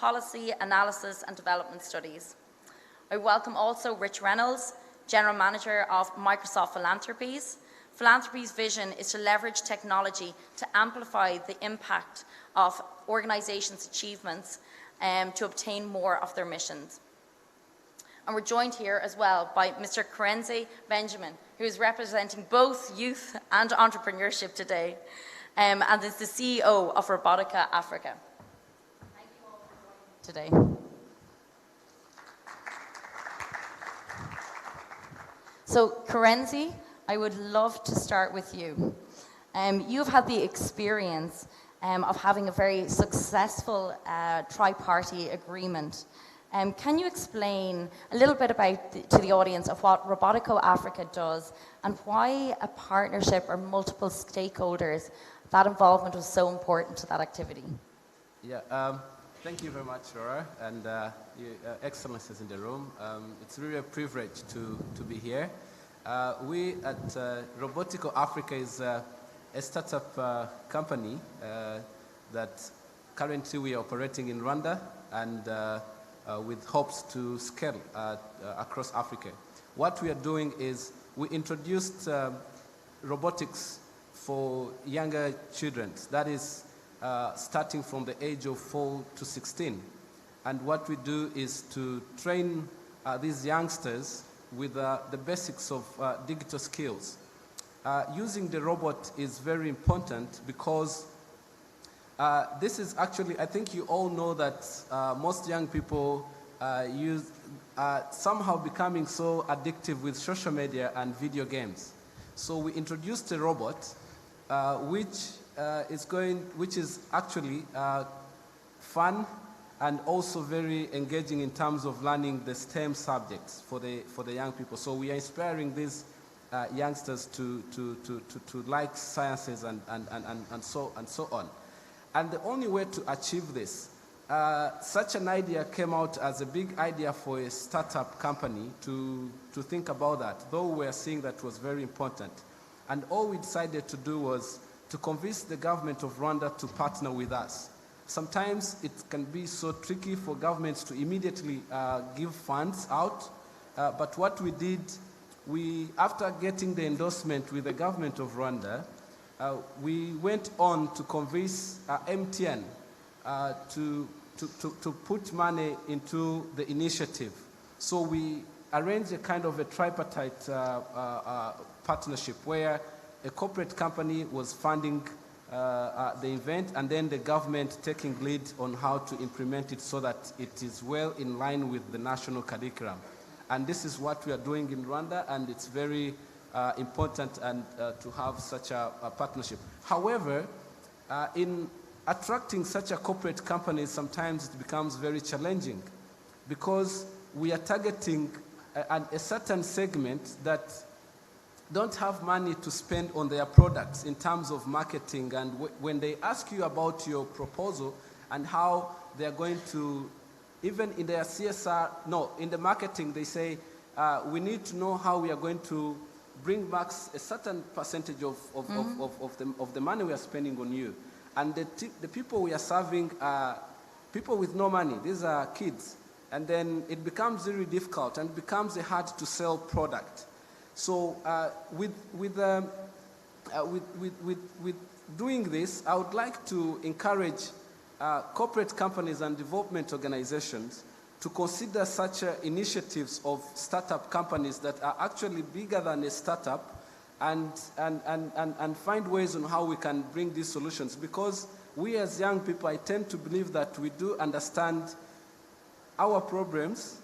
Policy, Analysis and Development Studies. I welcome also Rich Reynolds, General Manager of Microsoft Philanthropies. Philanthropy's vision is to leverage technology to amplify the impact of organizations' achievements to obtain more of their missions. And we're joined here as well by Mr. Karenzi Benjamin, who is representing both youth and entrepreneurship today, and is the CEO of Robotica Africa. Thank you all for joining today. So, Karenzi, I would love to start with you. You've had the experience of having a very successful tri-party agreement. Can you explain a little bit to the audience of what Robotica Africa does and why a partnership or multiple stakeholders, that involvement was so important to that activity? Yeah, thank you very much, Laura, and excellencies in the room. It's really a privilege to be here. We at Robotica Africa is a startup company that currently we are operating in Rwanda and with hopes to scale across Africa. What we are doing is we introduced robotics for younger children, that is starting from the age of 4 to 16. And what we do is to train these youngsters with the basics of digital skills. Using the robot is very important because this is actually, I think you all know that most young people somehow becoming so addictive with social media and video games. So we introduced a robot which is actually fun and also very engaging in terms of learning the STEM subjects for the young people. So we are inspiring these youngsters to like sciences and so on. And the only way to achieve this, such an idea came out as a big idea for a startup company to think about that, though we are seeing that was very important. And all we decided to do was to convince the government of Rwanda to partner with us. Sometimes it can be so tricky for governments to immediately give funds out, but what we did, after getting the endorsement with the government of Rwanda, we went on to convince MTN to put money into the initiative. So we arranged a kind of a tripartite partnership where a corporate company was funding the event and then the government taking lead on how to implement it so that it is well in line with the national curriculum. And this is what we are doing in Rwanda, and it's very important and to have such a partnership. However, in attracting such a corporate company, sometimes it becomes very challenging because we are targeting a certain segment that don't have money to spend on their products in terms of marketing. And when they ask you about your proposal and how they're going to, even in their CSR, no, in the marketing, they say, we need to know how we are going to bring back a certain percentage of the money we are spending on you. And the people we are serving are people with no money. These are kids. And then it becomes really difficult and becomes a hard to sell product. So with doing this, I would like to encourage corporate companies and development organizations to consider such initiatives of startup companies that are actually bigger than a startup and find ways on how we can bring these solutions. Because we as young people, I tend to believe that we do understand our problems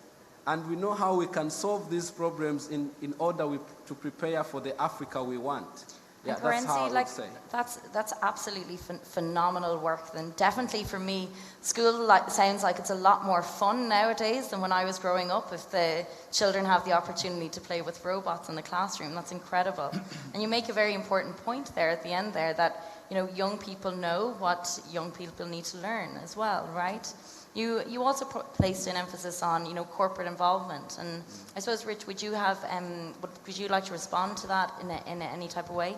and we know how we can solve these problems in order to prepare for the Africa we want. Yeah, that's how I would say. That's absolutely phenomenal work. And definitely for me, school sounds like it's a lot more fun nowadays than when I was growing up. If the children have the opportunity to play with robots in the classroom, that's incredible. And you make a very important point there at the end there that, you know, young people know what young people need to learn as well, right? You also placed an emphasis on, you know, corporate involvement, and I suppose, Rich, would you like to respond to that in any type of way?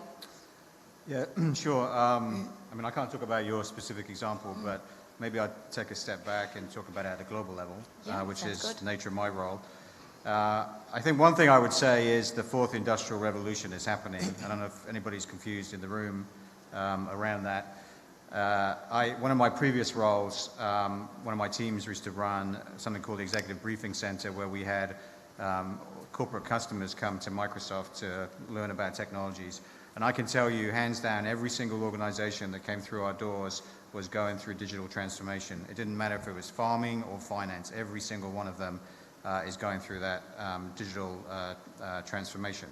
Yeah, sure. I mean, I can't talk about your specific example, but maybe I'd take a step back and talk about it at a global level, which is good. the nature of my role. I think one thing I would say is the fourth industrial revolution is happening. I don't know if anybody's confused in the room around that. One of my previous roles, one of my teams used to run something called the Executive Briefing Center, where we had corporate customers come to Microsoft to learn about technologies. And I can tell you, hands down, every single organization that came through our doors was going through digital transformation. It didn't matter if it was farming or finance. Every single one of them is going through that digital transformation.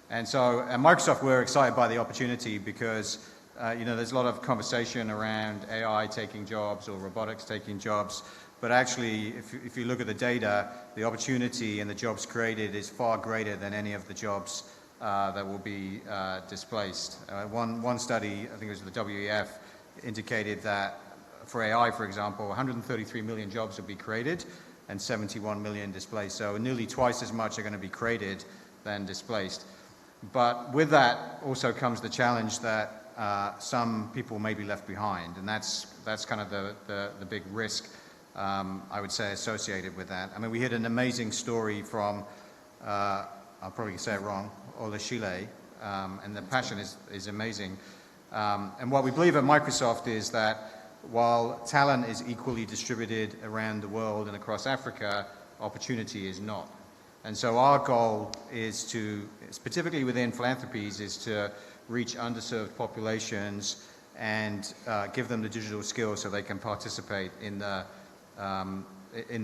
And so at Microsoft, we're excited by the opportunity because there's a lot of conversation around AI taking jobs or robotics taking jobs. But actually, if you look at the data, the opportunity and the jobs created is far greater than any of the jobs that will be displaced. One study, I think it was the WEF, indicated that for AI, for example, 133 million jobs will be created and 71 million displaced. So nearly twice as much are going to be created than displaced. But with that also comes the challenge that some people may be left behind, and that's kind of the big risk, I would say, associated with that. I mean, we heard an amazing story from, I'll probably say it wrong, Ola Chile, and the passion is amazing. And what we believe at Microsoft is that while talent is equally distributed around the world and across Africa, opportunity is not. And so our goal is to, specifically within philanthropies, is to reach underserved populations and give them the digital skills so they can participate in the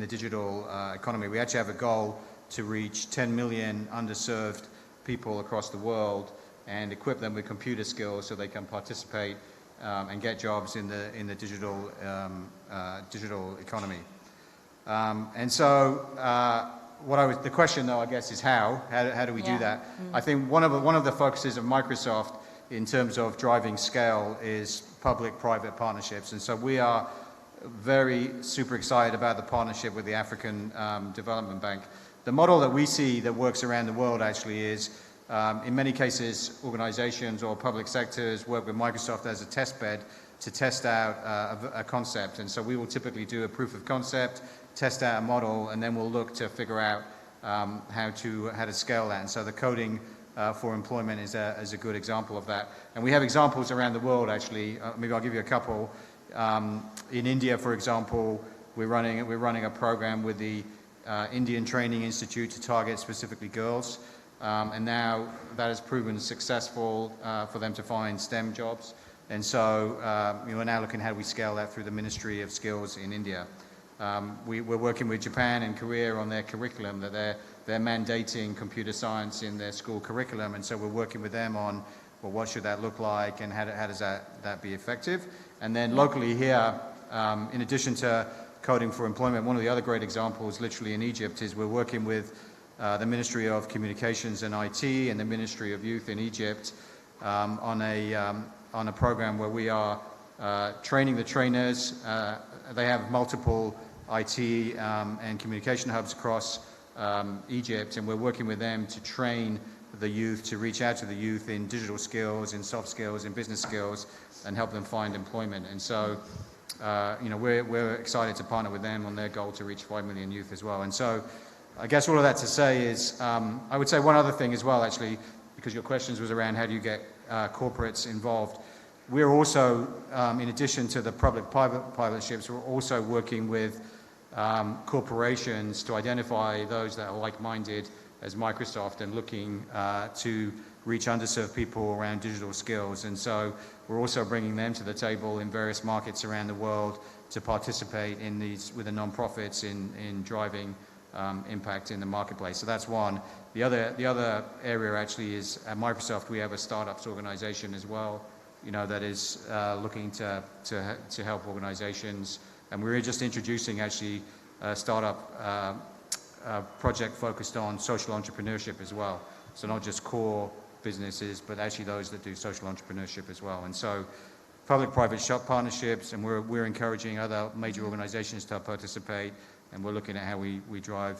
digital economy. We actually have a goal to reach 10 million underserved people across the world and equip them with computer skills so they can participate and get jobs in the digital economy. And so the question, though, I guess, is how do we do that? I think one of the focuses of Microsoft in terms of driving scale is public-private partnerships, and so we are very super excited about the partnership with the African Development Bank. The model that we see that works around the world actually is, in many cases, organizations or public sectors work with Microsoft as a test bed to test out a concept. And so we will typically do a proof of concept, test out a model, and then we'll look to figure out how to scale that. And so the coding for employment is a good example of that. And we have examples around the world, actually. Maybe I'll give you a couple. In India, for example, we're running a program with the Indian Training Institute to target specifically girls. And now that has proven successful for them to find STEM jobs. And so we're now looking at how we scale that through the Ministry of Skills in India. We're working with Japan and Korea on their curriculum, that they're mandating computer science in their school curriculum. And so we're working with them on, well, what should that look like and how does that be effective? And then locally here, in addition to coding for employment, one of the other great examples literally in Egypt is we're working with the Ministry of Communications and IT and the Ministry of Youth in Egypt on a program where we are training the trainers. They have multiple IT and communication hubs across Egypt, and we're working with them to train the youth, to reach out to the youth in digital skills, in soft skills, in business skills, and help them find employment. And so we're excited to partner with them on their goal to reach 5 million youth as well. And so I guess all of that to say is, I would say one other thing as well, actually, because your questions was around how do you get corporates involved. We're also, in addition to the public-private partnerships, we're also working with corporations to identify those that are like-minded as Microsoft and looking to reach underserved people around digital skills. And so we're also bringing them to the table in various markets around the world to participate in these with the nonprofits in driving impact in the marketplace. So that's one. The other area actually is at Microsoft we have a startups organization as well, that is looking to help organizations. And we're just introducing actually a startup project focused on social entrepreneurship as well. So not just core businesses, but actually those that do social entrepreneurship as well. And so public-private partnerships, and we're encouraging other major organizations to participate, and we're looking at how we drive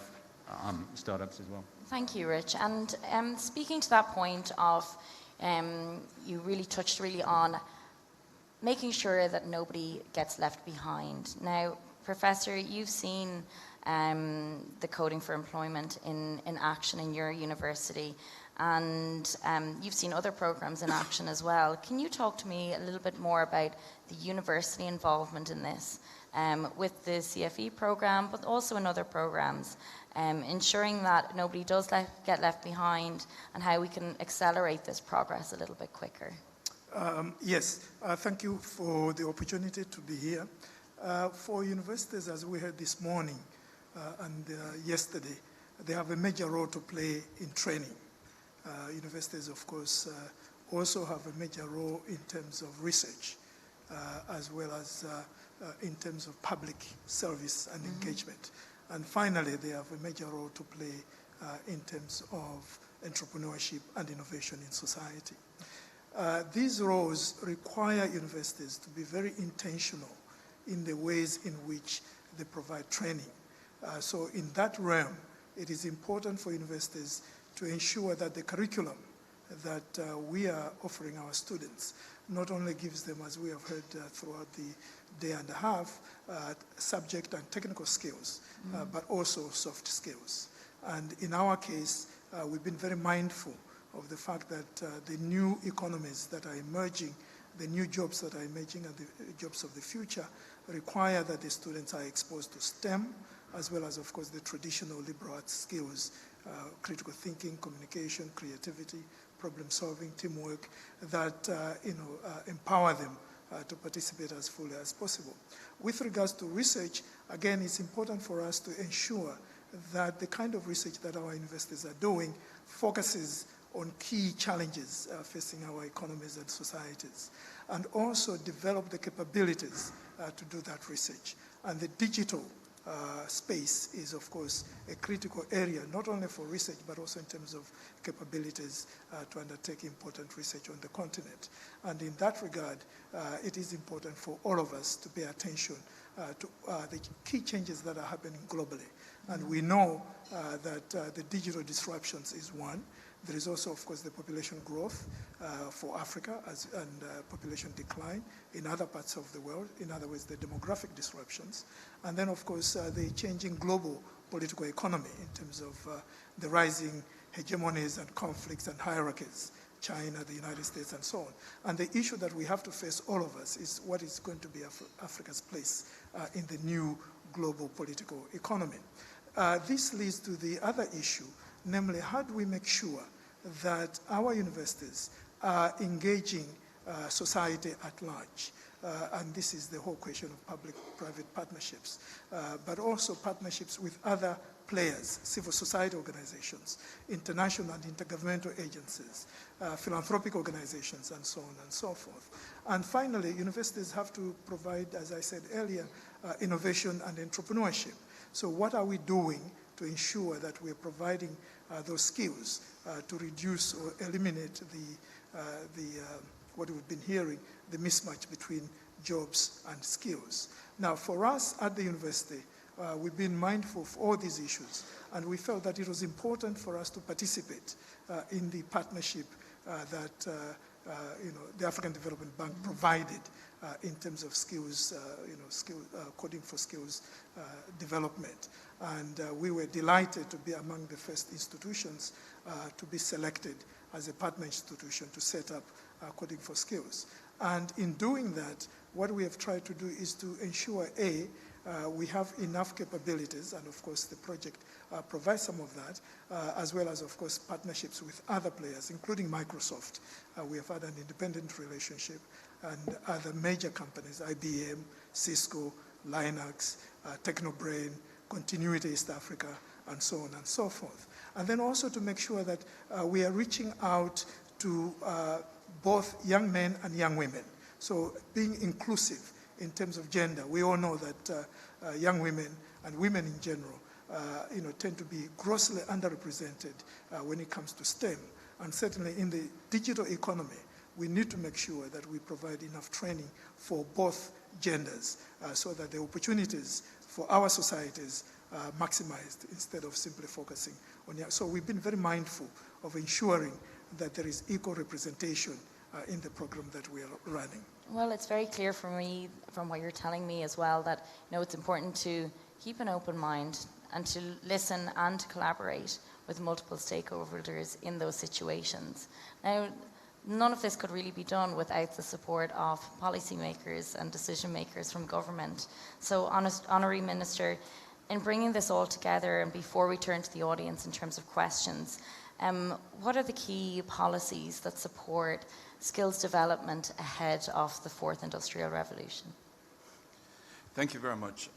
startups as well. Thank you, Rich. And speaking to that point of, you really touched on making sure that nobody gets left behind. Now, Professor, you've seen the Coding for Employment in action in your university, and you've seen other programs in action as well. Can you talk to me a little bit more about the university involvement in this, with the CFE program, but also in other programs, ensuring that nobody does get left behind, and how we can accelerate this progress a little bit quicker? Yes, thank you for the opportunity to be here. For universities, as we heard this morning and yesterday, they have a major role to play in training. Universities, of course, also have a major role in terms of research, as well as in terms of public service and engagement. And finally, they have a major role to play in terms of entrepreneurship and innovation in society. These roles require universities to be very intentional in the ways in which they provide training. So in that realm, it is important for universities to ensure that the curriculum that we are offering our students not only gives them, as we have heard throughout the day and a half, subject and technical skills, but also soft skills. And in our case, we've been very mindful of the fact that the new economies that are emerging, the new jobs that are emerging and the jobs of the future require that the students are exposed to STEM, as well as, of course, the traditional liberal arts skills, critical thinking, communication, creativity, problem solving, teamwork, that empower them to participate as fully as possible. With regards to research, again, it's important for us to ensure that the kind of research that our universities are doing focuses on key challenges facing our economies and societies, and also develop the capabilities to do that research. And the digital space is, of course, a critical area, not only for research, but also in terms of capabilities to undertake important research on the continent. And in that regard, it is important for all of us to pay attention to the key changes that are happening globally. And we know that the digital disruptions is one. There is also, of course, the population growth for Africa and population decline in other parts of the world. In other words, the demographic disruptions. And then, of course, the changing global political economy in terms of the rising hegemonies and conflicts and hierarchies, China, the United States, and so on. And the issue that we have to face, all of us, is what is going to be Africa's place in the new global political economy. This leads to the other issue, namely, how do we make sure that our universities are engaging society at large? And this is the whole question of public-private partnerships, but also partnerships with other players, civil society organizations, international and intergovernmental agencies, philanthropic organizations, and so on and so forth. And finally, universities have to provide, as I said earlier, innovation and entrepreneurship. So what are we doing to ensure that we're providing those skills to reduce or eliminate what we've been hearing, the mismatch between jobs and skills? Now, for us at the university, we've been mindful of all these issues, and we felt that it was important for us to participate in the partnership that the African Development Bank provided in terms of skills, coding for skills development. And we were delighted to be among the first institutions to be selected as a partner institution to set up coding for skills. And in doing that, what we have tried to do is to ensure, A, we have enough capabilities, and of course the project provides some of that, as well as, of course, partnerships with other players, including Microsoft. We have had an independent relationship, and other major companies, IBM, Cisco, Linux, Technobrain, Continuity East Africa, and so on and so forth. And then also to make sure that we are reaching out to both young men and young women. So being inclusive in terms of gender. We all know that young women and women in general tend to be grossly underrepresented when it comes to STEM. And certainly in the digital economy, we need to make sure that we provide enough training for both genders so that the opportunities for our societies are maximized instead of simply focusing on young. So we've been very mindful of ensuring that there is equal representation in the program that we are running. Well, it's very clear for me from what you're telling me as well that it's important to keep an open mind and to listen and to collaborate with multiple stakeholders in those situations. Now, none of this could really be done without the support of policymakers and decision makers from government. So, Honorary Minister, in bringing this all together, and before we turn to the audience in terms of questions, what are the key policies that support skills development ahead of the fourth industrial revolution? Thank you very much.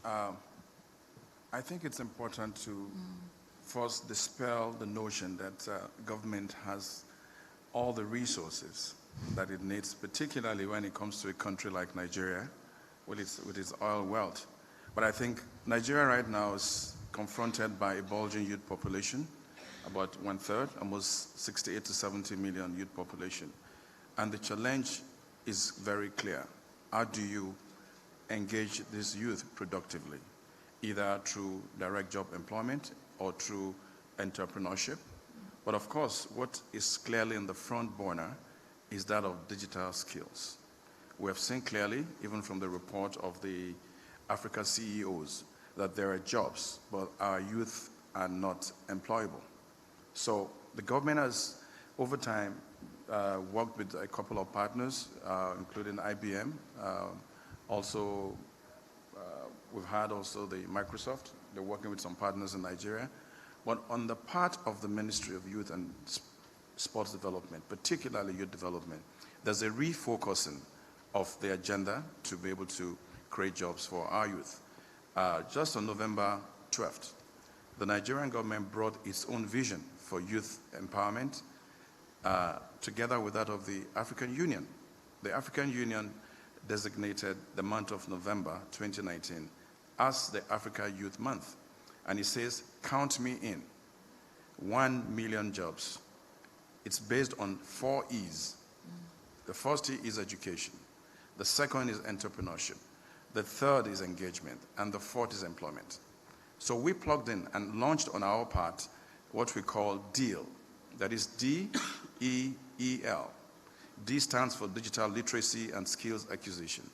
I think it's important to first dispel the notion that government has all the resources that it needs, particularly when it comes to a country like Nigeria with its oil wealth. But I think Nigeria right now is confronted by a bulging youth population, about 1/3, almost 68 to 70 million youth population. And the challenge is very clear. How do you engage this youth productively, either through direct job employment or through entrepreneurship? But of course, what is clearly in the front burner is that of digital skills. We have seen clearly, even from the report of the Africa CEOs, that there are jobs, but our youth are not employable. So the government has, over time, worked with a couple of partners, including IBM. Also, we've had also the Microsoft. They're working with some partners in Nigeria. But on the part of the Ministry of Youth and Sports Development, particularly youth development, there's a refocusing of the agenda to be able to create jobs for our youth. Just on November 12th, the Nigerian government brought its own vision for youth empowerment together with that of the African Union. The African Union designated the month of November 2019 as the Africa Youth Month. And it says, count me in, 1 million jobs. It's based on 4 E's. The first E is education. The second is entrepreneurship. The third is engagement. And the fourth is employment. So we plugged in and launched on our part what we call DEAL. That is D-E-E-L. D stands for digital literacy and skills acquisition.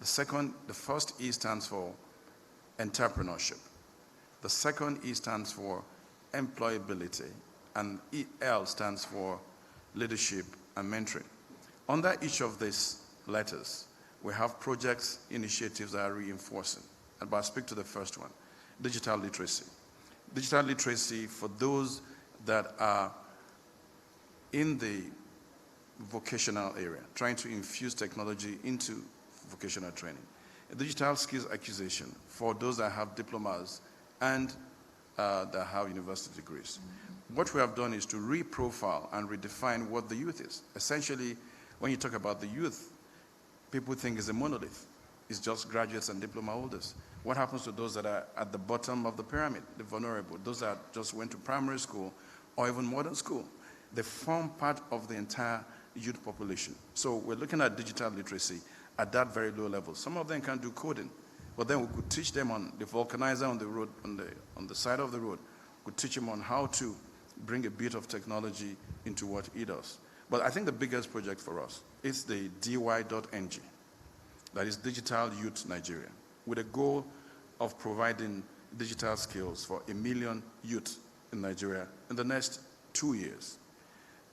The first E stands for entrepreneurship. The second E stands for employability, and EL stands for leadership and mentoring. Under each of these letters, we have projects, initiatives that are reinforcing. But I'll speak to the first one, digital literacy. Digital literacy for those that are in the vocational area, trying to infuse technology into vocational training. Digital skills acquisition for those that have diplomas and that have university degrees. What we have done is to reprofile and redefine what the youth is. Essentially, when you talk about the youth, people think it's a monolith. It's just graduates and diploma holders. What happens to those that are at the bottom of the pyramid, the vulnerable, those that just went to primary school or even modern school? They form part of the entire youth population. So we're looking at digital literacy at that very low level. Some of them can do coding, but then we could teach them on the vulcanizer on the road, on the side of the road. We could teach them on how to bring a bit of technology into what he does. But I think the biggest project for us is the dy.ng, that is Digital Youth Nigeria, with a goal of providing digital skills for 1 million youth in Nigeria in the next 2 years.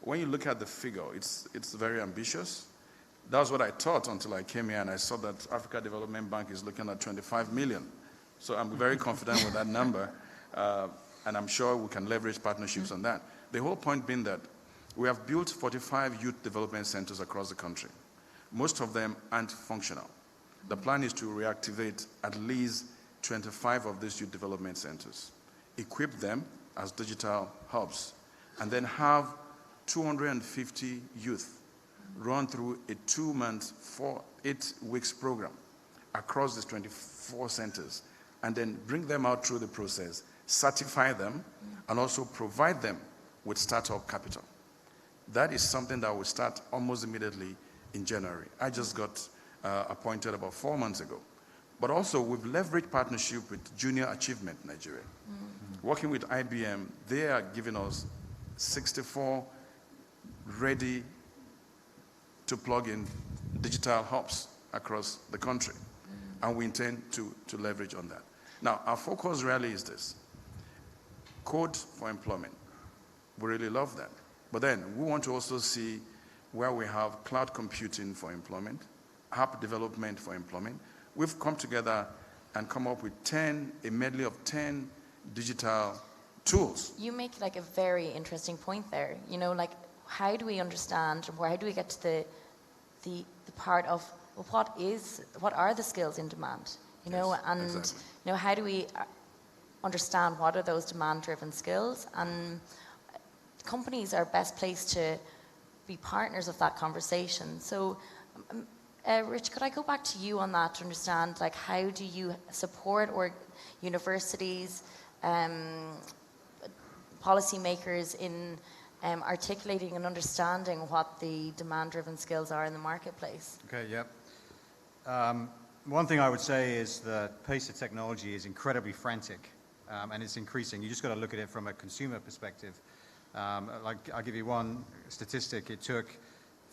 When you look at the figure, it's very ambitious. That's what I thought until I came here and I saw that Africa Development Bank is looking at 25 million. So I'm very confident with that number, and I'm sure we can leverage partnerships on that. The whole point being that we have built 45 youth development centers across the country. Most of them aren't functional. The plan is to reactivate at least 25 of these youth development centers, equip them as digital hubs, and then have 250 youth run through a 2-month, 8 weeks program across these 24 centers, and then bring them out through the process, certify them, and also provide them with startup capital. That is something that will start almost immediately in January. I just got appointed about 4 months ago. But also, we've leveraged partnership with Junior Achievement Nigeria. Working with IBM, they are giving us 64 ready to plug in digital hubs across the country. And we intend to leverage on that. Now, our focus really is this: code for employment. We really love that. But then we want to also see where we have cloud computing for employment, app development for employment. We've come together and come up with a medley of 10 digital tools. You make like a very interesting point there. You know, like how do we understand, or how do we get to the part of what are the skills in demand? You know, Yes, and exactly. you know, how do we understand what are those demand-driven skills? And companies are best placed to be partners of that conversation. So, Rich, could I go back to you on that to understand, like, how do you support universities, policymakers in articulating and understanding what the demand-driven skills are in the marketplace? Okay, yep. One thing I would say is the pace of technology is incredibly frantic, and it's increasing. You just got to look at it from a consumer perspective. Like, I'll give you one statistic. It took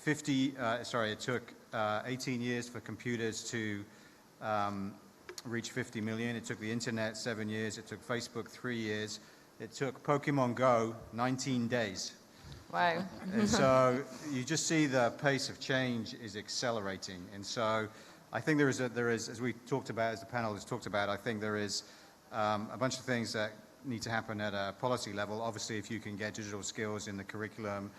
18 years for computers to reach 50 million. It took the internet 7 years. It took Facebook 3 years. It took Pokemon Go 19 days. Wow. And so you just see the pace of change is accelerating. And so I think there is, as we talked about, as the panel has talked about, I think there is a bunch of things that need to happen at a policy level. Obviously, if you can get digital skills in the curriculum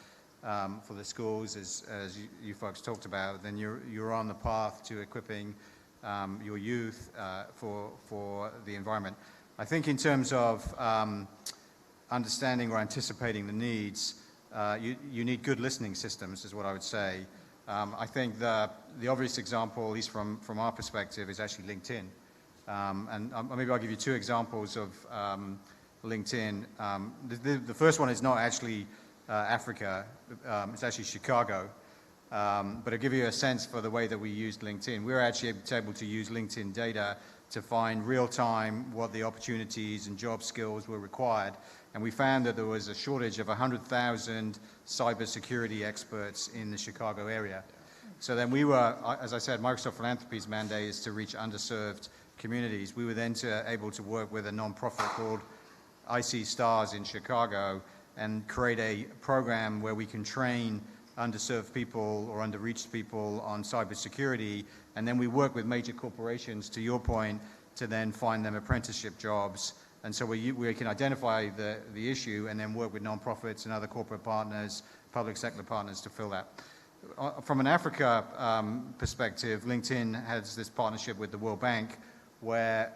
for the schools, as you folks talked about, then you're on the path to equipping your youth for the environment. I think in terms of understanding or anticipating the needs, you need good listening systems, is what I would say. I think the obvious example, at least from our perspective, is actually LinkedIn. And maybe I'll give you two examples of LinkedIn. The first one is not actually Africa, it's actually Chicago. But I'll give you a sense for the way that we used LinkedIn. We were actually able to use LinkedIn data to find real-time what the opportunities and job skills were required. And we found that there was a shortage of 100,000 cybersecurity experts in the Chicago area. So then we were, as I said, Microsoft Philanthropy's mandate is to reach underserved communities. We were then able to work with a nonprofit called IC Stars in Chicago and create a program where we can train underserved people or underreached people on cybersecurity, and then we work with major corporations, to your point, to then find them apprenticeship jobs. And so we can identify the issue and then work with nonprofits and other corporate partners, public sector partners to fill that. From an Africa perspective, LinkedIn has this partnership with the World Bank where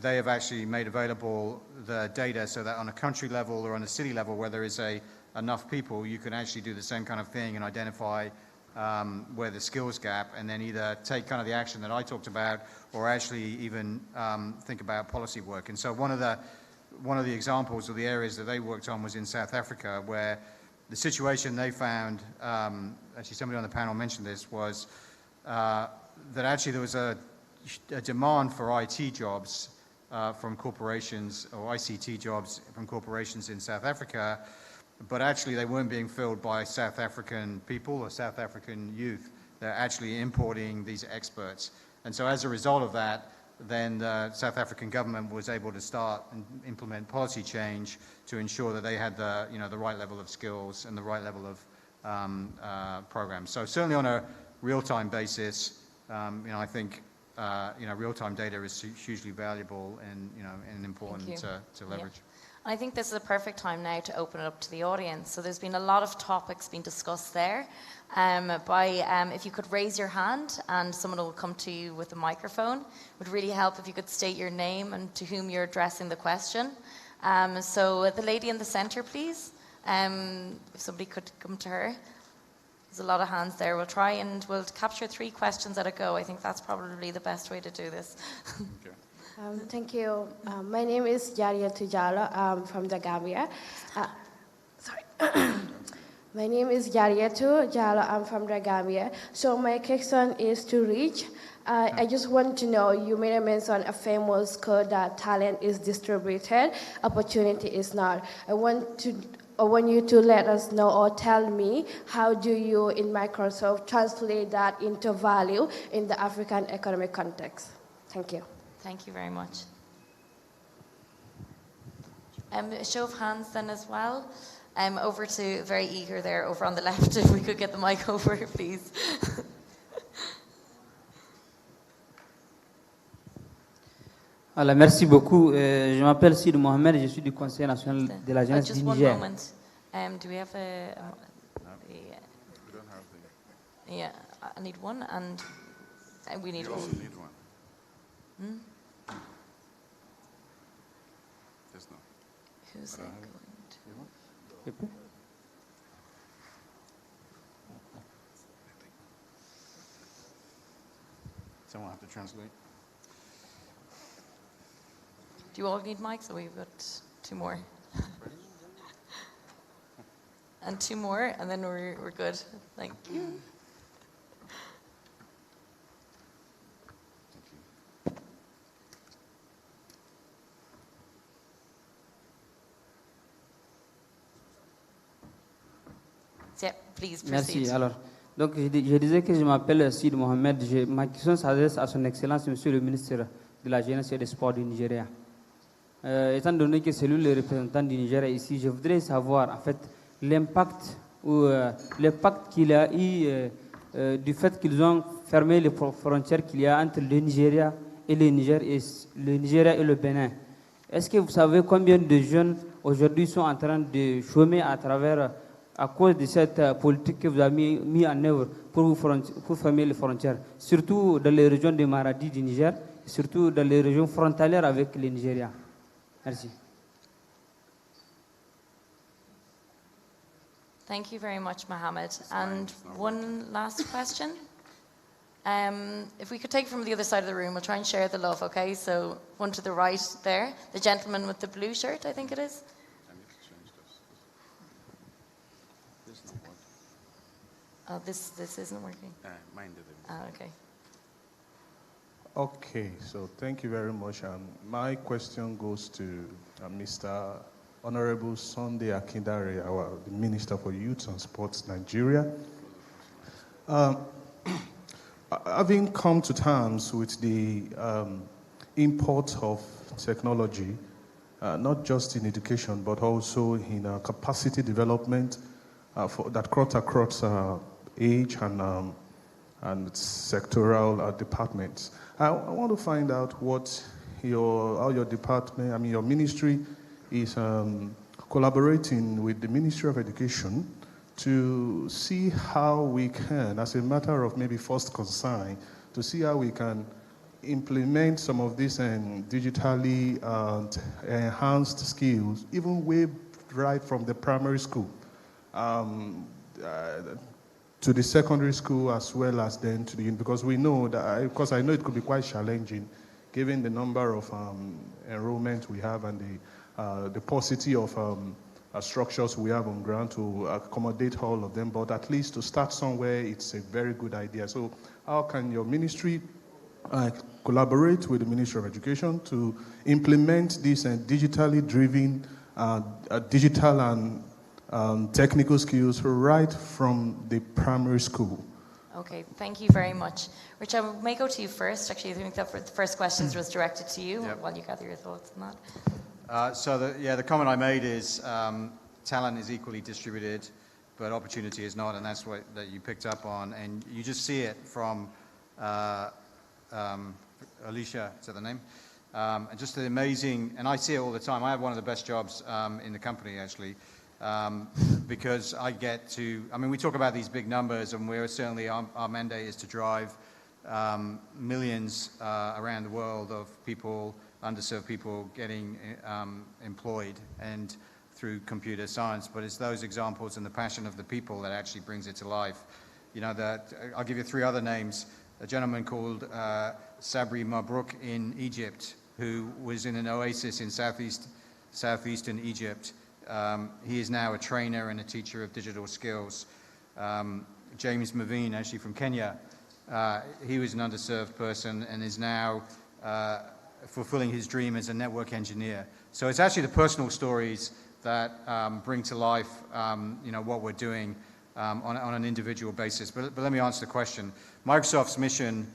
they have actually made available the data so that on a country level or on a city level where there is enough people, you can actually do the same kind of thing and identify where the skills gap, and then either take kind of the action that I talked about or actually even think about policy work. And so one of the examples of the areas that they worked on was in South Africa, where the situation they found, actually somebody on the panel mentioned this, was that actually there was a demand for IT jobs from corporations, or ICT jobs from corporations in South Africa, but actually they weren't being filled by South African people or South African youth. They're actually importing these experts. And so as a result of that, then the South African government was able to start and implement policy change to ensure that they had the right level of skills and the right level of programs. So certainly on a real-time basis, I think real-time data is hugely valuable and important to leverage. Yeah. I think this is a perfect time now to open it up to the audience. So there's been a lot of topics being discussed there. If you could raise your hand and someone will come to you with a microphone. It would really help if you could state your name and to whom you're addressing the question. So the lady in the center, please. If somebody could come to her. There's a lot of hands there. We'll try and we'll capture 3 questions at a go. I think that's probably the best way to do this. Okay. Thank you. My name is Jaria Tujalo. I'm from the Gambia. My name is Jaria Tujalo. I'm from the Gambia. So my question is to Rich. I just want to know, you made a mention a famous quote that talent is distributed, opportunity is not. I want to want you to let us know or tell me how do you in Microsoft translate that into value in the African economic context. Thank you. Thank you very much. A show of hands then as well. Over to, very eager there, over on the left, if we could get the mic over, please. Alors, merci beaucoup. Je m'appelle Sid Mohamed, je suis du Conseil national de la jeunesse du Just one Niger. moment. Do we have a We don't have the. yeah, I need one, and we need You one. also need one. Yes, no. Who's going to? Someone have to translate. Do you all need mics? So we've got two more. And two more, and then we're good. Thank you. Yeah, please proceed. Merci. Alors, donc je disais que je m'appelle Sid Mohamed. Ma question s'adresse à son Excellence, Monsieur le ministre de la Jeunesse et des Sports du Nigeria. Étant donné que c'est lui le représentant du Nigeria ici, je voudrais savoir en fait l'impact qu'il a eu du fait qu'ils ont fermé les frontières qu'il y a entre le Nigeria et le Nigeria et le Bénin. Est-ce que vous savez combien de jeunes aujourd'hui sont en train de chômer à cause de cette politique que vous avez mis en œuvre pour fermer les frontières, surtout dans les régions de Maradi du Niger, surtout dans les régions frontalières avec le Nigeria? Merci. Thank you very much, Mohammed. And one last question. If we could take from the other side of the room, we'll try and share the love, okay? So one to the right there, the gentleman with the blue shirt, I think it is. I need to change this. This is not working. Oh, this isn't working. Mine did it. Oh, okay. Okay, so thank you very much. My question goes to Mr. Honorable Sunday Akindare, the Minister for Youth and Sports, Nigeria. Having come to terms with the import of technology, not just in education, but also in capacity development that cuts across age and sectoral departments. I want to find out how your department, your ministry is collaborating with the Ministry of Education to see how we can, as a matter of maybe first concern, to see how we can implement some of these digitally enhanced skills, even way right from the primary school to the secondary school, as well as then to the, because we know that, because I know it could be quite challenging given the number of enrollment we have and the paucity of structures we have on ground to accommodate all of them, but at least to start somewhere, it's a very good idea. So how can your ministry collaborate with the Ministry of Education to implement these digitally driven digital and technical skills right from the primary school? Okay, thank you very much. Rich, I may go to you first. Actually, I think that the first questions was directed to you. Yep. While you gather your thoughts on that. The comment I made is talent is equally distributed, but opportunity is not, and that's what that you picked up on. And you just see it from Alicia, is that the name? And just the amazing, and I see it all the time. I have one of the best jobs in the company, actually, because I get to, we talk about these big numbers, and we're certainly, our mandate is to drive millions around the world of people, underserved people getting employed and through computer science, but it's those examples and the passion of the people that actually brings it to life. I'll give you three other names. A gentleman called Sabri Mabrouk in Egypt, who was in an oasis in southeastern Egypt. He is now a trainer and a teacher of digital skills. James Maveen, actually from Kenya, he was an underserved person and is now fulfilling his dream as a network engineer. So it's actually the personal stories that bring to life, what we're doing on an individual basis. But let me answer the question. Microsoft's mission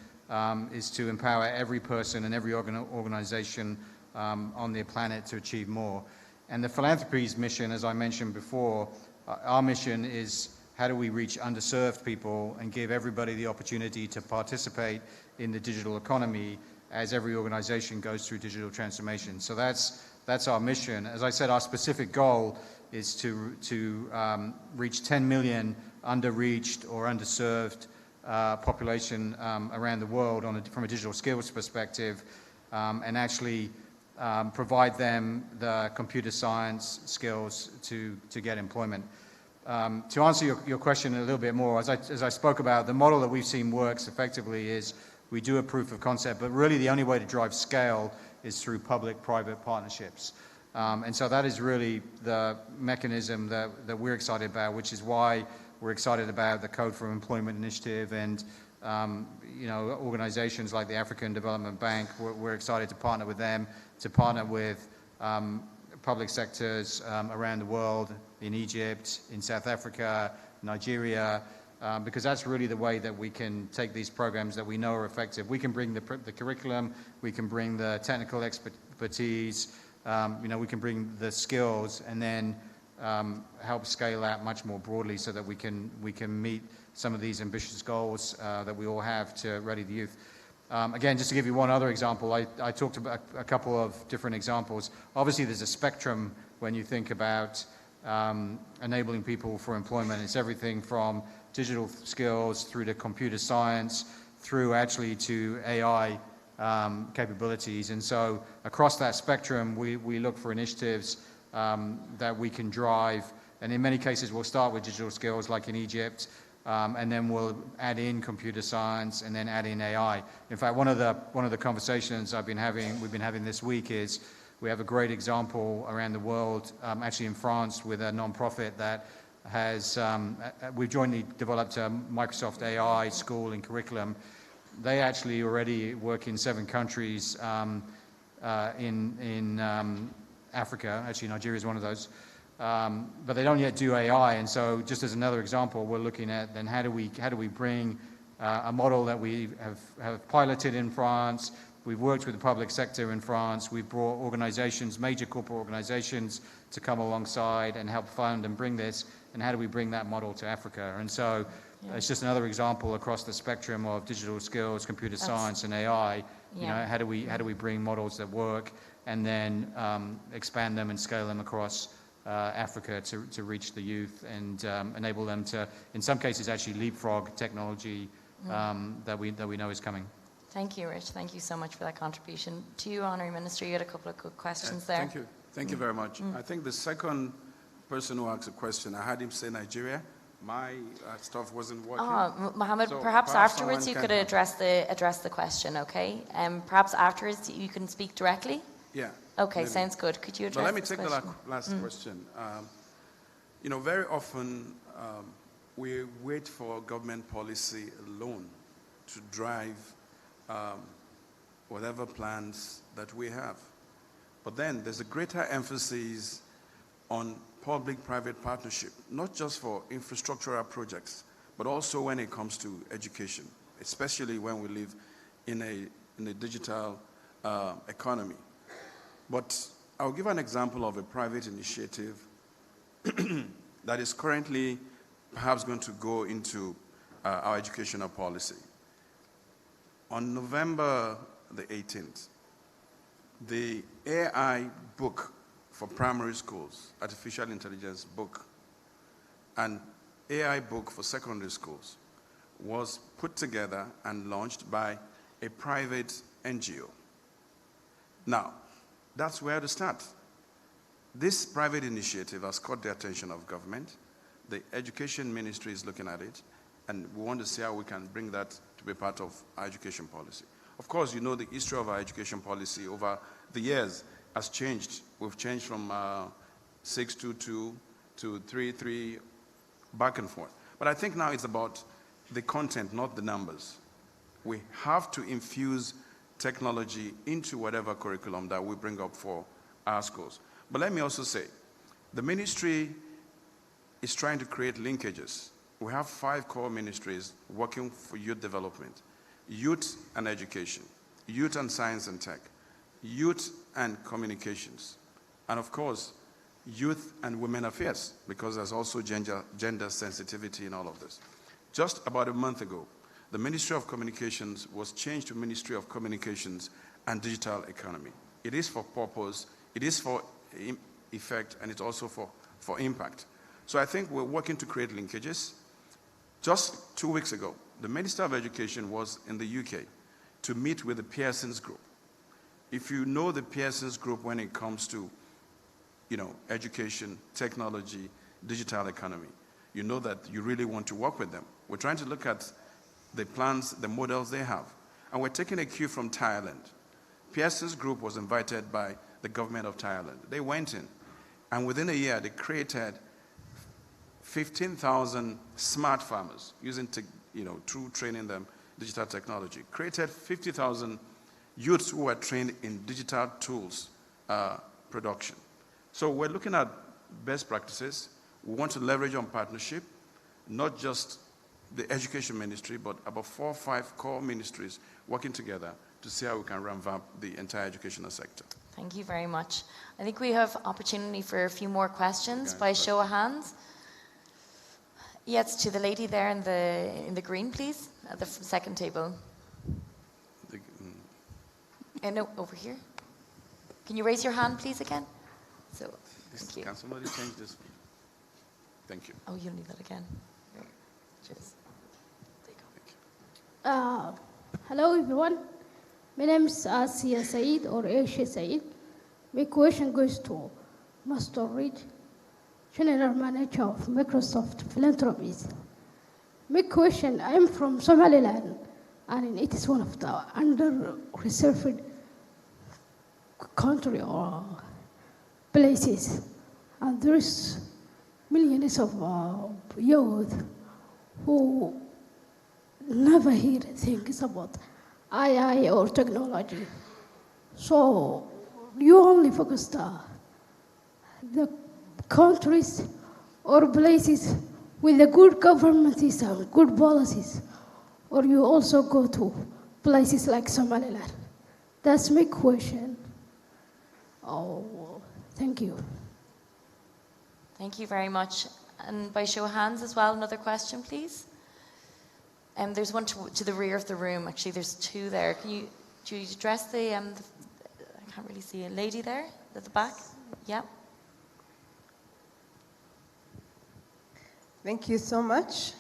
is to empower every person and every organization on the planet to achieve more. And the philanthropy's mission, as I mentioned before, our mission is how do we reach underserved people and give everybody the opportunity to participate in the digital economy as every organization goes through digital transformation. So that's our mission. As I said, our specific goal is to reach 10 million underreached or underserved population around the world from a digital skills perspective, and actually provide them the computer science skills to get employment. To answer your question a little bit more, as I spoke about, the model that we've seen works effectively is we do a proof of concept, but really the only way to drive scale is through public-private partnerships. And so that is really the mechanism that we're excited about, which is why we're excited about the Code for Employment Initiative and organizations like the African Development Bank. We're excited to partner with them, to partner with public sectors around the world, in Egypt, in South Africa, Nigeria, because that's really the way that we can take these programs that we know are effective. We can bring the curriculum, we can bring the technical expertise, we can bring the skills, and then help scale out much more broadly so that we can meet some of these ambitious goals that we all have to ready the youth. Again, just to give you one other example, I talked about a couple of different examples. Obviously, there's a spectrum when you think about enabling people for employment. It's everything from digital skills through to computer science, through actually to AI capabilities. And so across that spectrum, we look for initiatives that we can drive. And in many cases, we'll start with digital skills like in Egypt, and then we'll add in computer science and then add in AI. In fact, one of the conversations we've been having this week is we have a great example around the world, actually in France, with a nonprofit that has, we've jointly developed a Microsoft AI school and curriculum. They actually already work in 7 countries in Africa. Actually, Nigeria is one of those. But they don't yet do AI, and so just as another example, we're looking at then how do we bring a model that we have piloted in France. We've worked with the public sector in France. We've brought organizations, major corporate organizations, to come alongside and help fund and bring this. And how do we bring that model to Africa? And so it's just another example across the spectrum of digital skills, computer science, and AI. How do we bring models that work and then expand them and scale them across Africa to reach the youth and enable them to, in some cases, actually leapfrog technology that we know is coming. Thank you, Rich. Thank you so much for that contribution. To you, Honorary Minister, you had a couple of good questions there. Thank you. Thank you very much. I think the second person who asked a question, I had him say Nigeria. My stuff wasn't working. Mohammed, So perhaps afterwards you could can- address the question, okay? Perhaps afterwards you can speak directly? Yeah. Okay, maybe. sounds good. Could you address But let me this take question? the last question. Very often we wait for government policy alone to drive whatever plans that we have. But then there's a greater emphasis on public-private partnership, not just for infrastructural projects, but also when it comes to education, especially when we live in a digital economy. But I'll give an example of a private initiative that is currently perhaps going to go into our educational policy. On November the 18th, the AI book for primary schools, artificial intelligence book, and AI book for secondary schools was put together and launched by a private NGO. Now, that's where to start. This private initiative has caught the attention of government. The Education Ministry is looking at it, and we want to see how we can bring that to be part of our education policy. Of course, you know the history of our education policy over the years has changed. We've changed from 622 to 33, back and forth. But I think now it's about the content, not the numbers. We have to infuse technology into whatever curriculum that we bring up for our schools. But let me also say, The ministry is trying to create linkages. We have 5 core ministries working for youth development, youth and education, youth and science and tech, youth and communications, and of course, youth and women affairs, because there's also gender sensitivity in all of this. Just about a month ago, the Ministry of Communications was changed to Ministry of Communications and Digital Economy. It is for purpose, it is for effect, and it's also for impact. So I think we're working to create linkages. Just 2 weeks ago, the Minister of Education was in the UK to meet with the Pearson's Group. If you know the Pearson's Group when it comes to education, technology, digital economy, you know that you really want to work with them. We're trying to look at the plans, the models they have. And we're taking a cue from Thailand. Pearson's Group was invited by the government of Thailand. They went in, and within a year, they created 15,000 smart farmers using, through training them digital technology. Created 50,000 youths who were trained in digital tools production. So we're looking at best practices. We want to leverage on partnership, not just the education ministry, but about 4 or 5 core ministries working together to see how we can revamp the entire educational sector. Thank you very much. I think we have opportunity for a few more questions by show of hands. Yes, to the lady there in the green, please, at the second table. No, over here. Can you raise your hand, please, again? So, thank you. Can somebody change this? Thank you. Oh, you'll need that again. Cheers. Hello, everyone. My name is Asiya Said or Aisha Said. My question goes to Master Reed, General Manager of Microsoft Philanthropies. My question, I'm from Somaliland, and it is one of the under-reserved country or places. And there is millions of youth who never hear things about AI or technology. So you only focus the countries or places with a good government system, good policies, or you also go to places like Somaliland. That's my question. Oh, thank you. Thank you very much. And by show of hands as well, another question, please. There's one to the rear of the room. Actually, there's 2 there. Do you address the I can't really see a lady there at the back? Yeah. Thank you so much.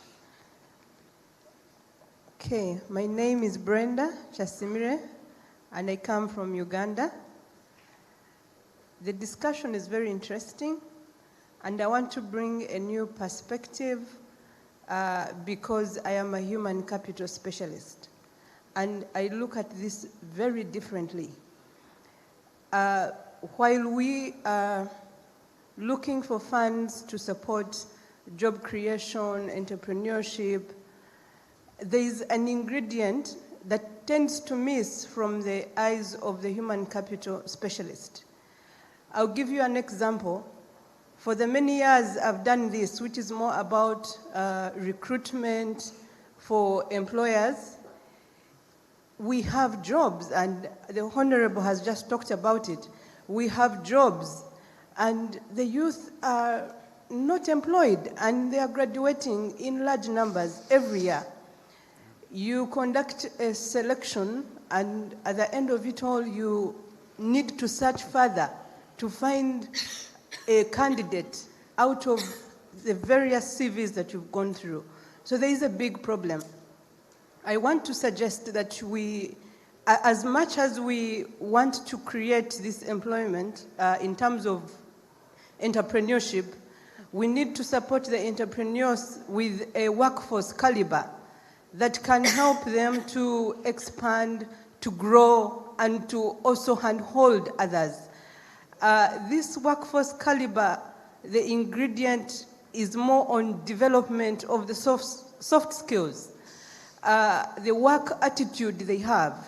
Okay, my name is Brenda Chasimire, and I come from Uganda. The discussion is very interesting, and I want to bring a new perspective because I am a human capital specialist, and I look at this very differently. While we are looking for funds to support job creation, entrepreneurship, there is an ingredient that tends to miss from the eyes of the human capital specialist. I'll give you an example. For the many years I've done this, which is more about recruitment for employers, we have jobs, and the Honorable has just talked about it. We have jobs, and the youth are not employed, and they are graduating in large numbers every year. You conduct a selection, and at the end of it all, you need to search further to find a candidate out of the various CVs that you've gone through. So there is a big problem. I want to suggest that we, as much as we want to create this employment in terms of entrepreneurship, we need to support the entrepreneurs with a workforce caliber that can help them to expand, to grow, and to also handhold others. This workforce caliber, the ingredient is more on development of the soft skills, the work attitude they have,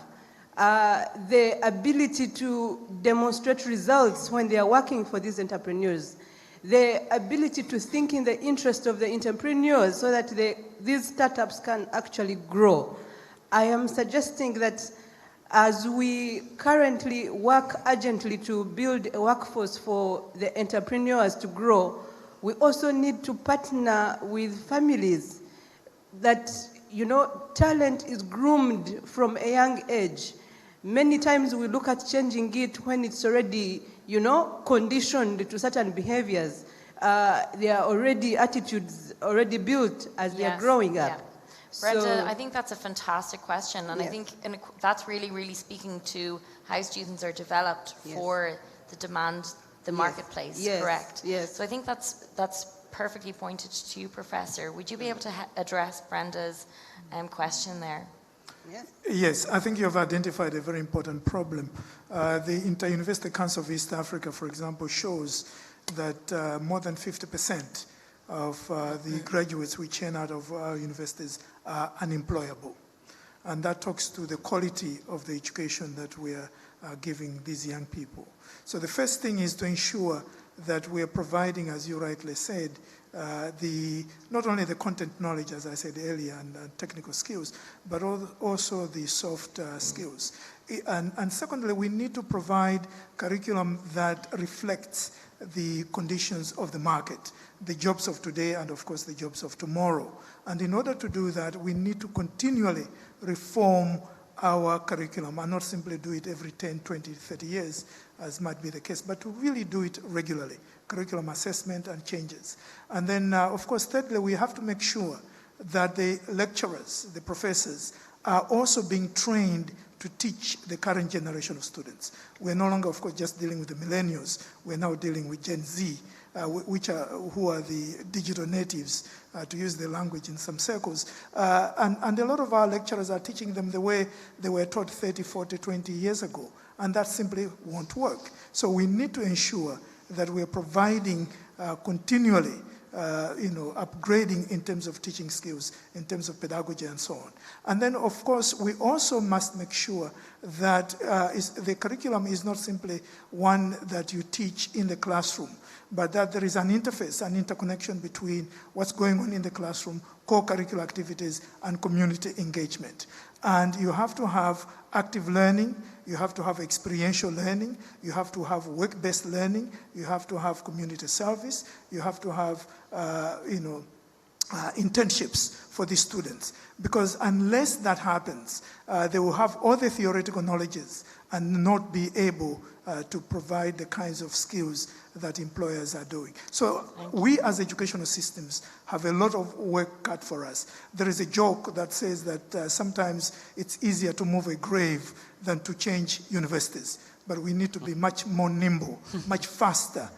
the ability to demonstrate results when they are working for these entrepreneurs, the ability to think in the interest of the entrepreneurs so that these startups can actually grow. I am suggesting that as we currently work urgently to build a workforce for the entrepreneurs to grow, we also need to partner with families that, you know, talent is groomed from a young age. Many times we look at changing it when it's already, you know, conditioned to certain behaviors. There are already attitudes already built as they are growing up. Yeah. Brenda, I think that's a fantastic question, and I think that's really speaking to how students are developed for the demand, the marketplace, correct? Yes. So I think that's perfectly pointed to you, Professor. Would you be able to address Brenda's question there? Yes, I think you have identified a very important problem. The Inter-University Council of East Africa, for example, shows that more than 50% of the graduates we churn out of our universities are unemployable. And that talks to the quality of the education that we are giving these young people. So the first thing is to ensure that we are providing, as you rightly said, not only the content knowledge, as I said earlier, and technical skills, but also the soft skills. And secondly, we need to provide curriculum that reflects the conditions of the market, the jobs of today, and of course the jobs of tomorrow. And in order to do that, we need to continually reform our curriculum and not simply do it every 10, 20, 30 years, as might be the case, but to really do it regularly, curriculum assessment and changes. And then, of course, thirdly, we have to make sure that the lecturers, the professors, are also being trained to teach the current generation of students. We're no longer, of course, just dealing with the millennials. We're now dealing with Gen Z, who are the digital natives, to use the language in some circles. And a lot of our lecturers are teaching them the way they were taught 30, 40, 20 years ago. And that simply won't work. So we need to ensure that we're providing continually upgrading in terms of teaching skills, in terms of pedagogy and so on. And then, of course, we also must make sure that the curriculum is not simply one that you teach in the classroom, but that there is an interface, an interconnection between what's going on in the classroom, co-curricular activities, and community engagement. And you have to have active learning, you have to have experiential learning, you have to have work-based learning, you have to have community service, you have to have, internships for the students. Because unless that happens, they will have all the theoretical knowledges and not be able to provide the kinds of skills that employers are doing. So we as educational systems have a lot of work cut for us. There is a joke that says that sometimes it's easier to move a grave than to change universities. But we need to be much more nimble, much faster,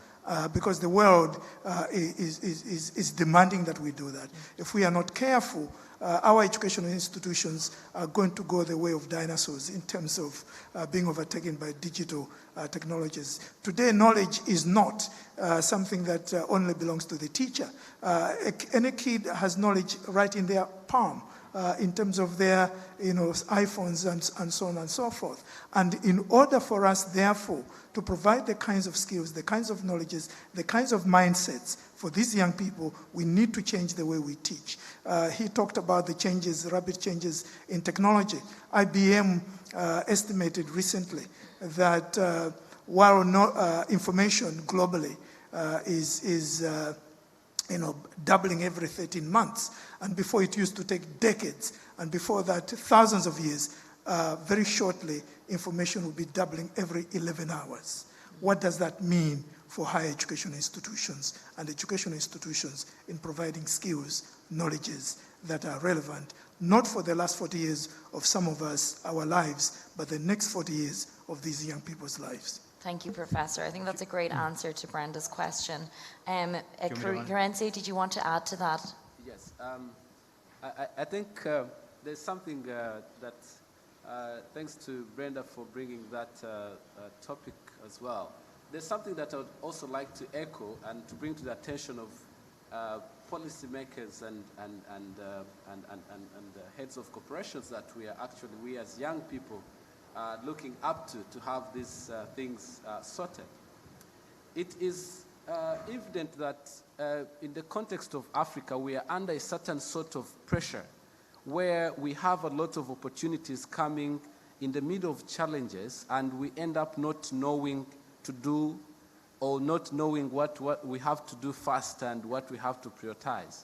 because the world is demanding that we do that. If we are not careful, our educational institutions are going to go the way of dinosaurs in terms of being overtaken by digital technologies. Today, knowledge is not something that only belongs to the teacher. Any kid has knowledge right in their palm. In terms of their iPhones and so on and so forth. And in order for us, therefore, to provide the kinds of skills, the kinds of knowledges, the kinds of mindsets for these young people, we need to change the way we teach. He talked about the changes, rapid changes in technology. IBM estimated recently that while information globally is doubling every 13 months. And before it used to take decades. And before that, thousands of years. Very shortly, information will be doubling every 11 hours. What does that mean for higher education institutions and educational institutions in providing skills, knowledges that are relevant, not for the last 40 years of some of us, our lives, but the next 40 years of these young people's lives? Thank you, Professor. I think that's a great answer to Brenda's question. Karenzi, did you want to add to that? Yes. I think there's something that, thanks to Brenda for bringing that topic as well. There's something that I would also like to echo and to bring to the attention of policymakers and heads of corporations that we as young people looking up to have these things sorted. It is evident that in the context of Africa, we are under a certain sort of pressure where we have a lot of opportunities coming in the middle of challenges, and we end up not knowing to do or not knowing what we have to do first and what we have to prioritize.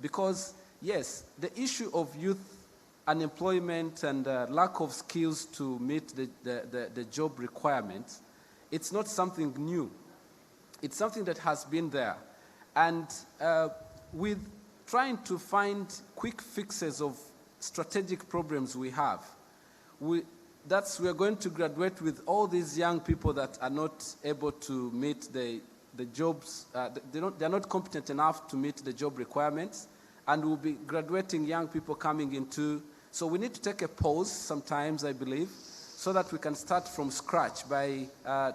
Because, yes, the issue of youth unemployment and lack of skills to meet the job requirements, it's not something new. It's something that has been there. And with trying to find quick fixes of strategic problems we have, we are going to graduate with all these young people that are not able to meet the jobs, they're not competent enough to meet the job requirements, and we'll be graduating young people coming into. So we need to take a pause sometimes, I believe, so that we can start from scratch by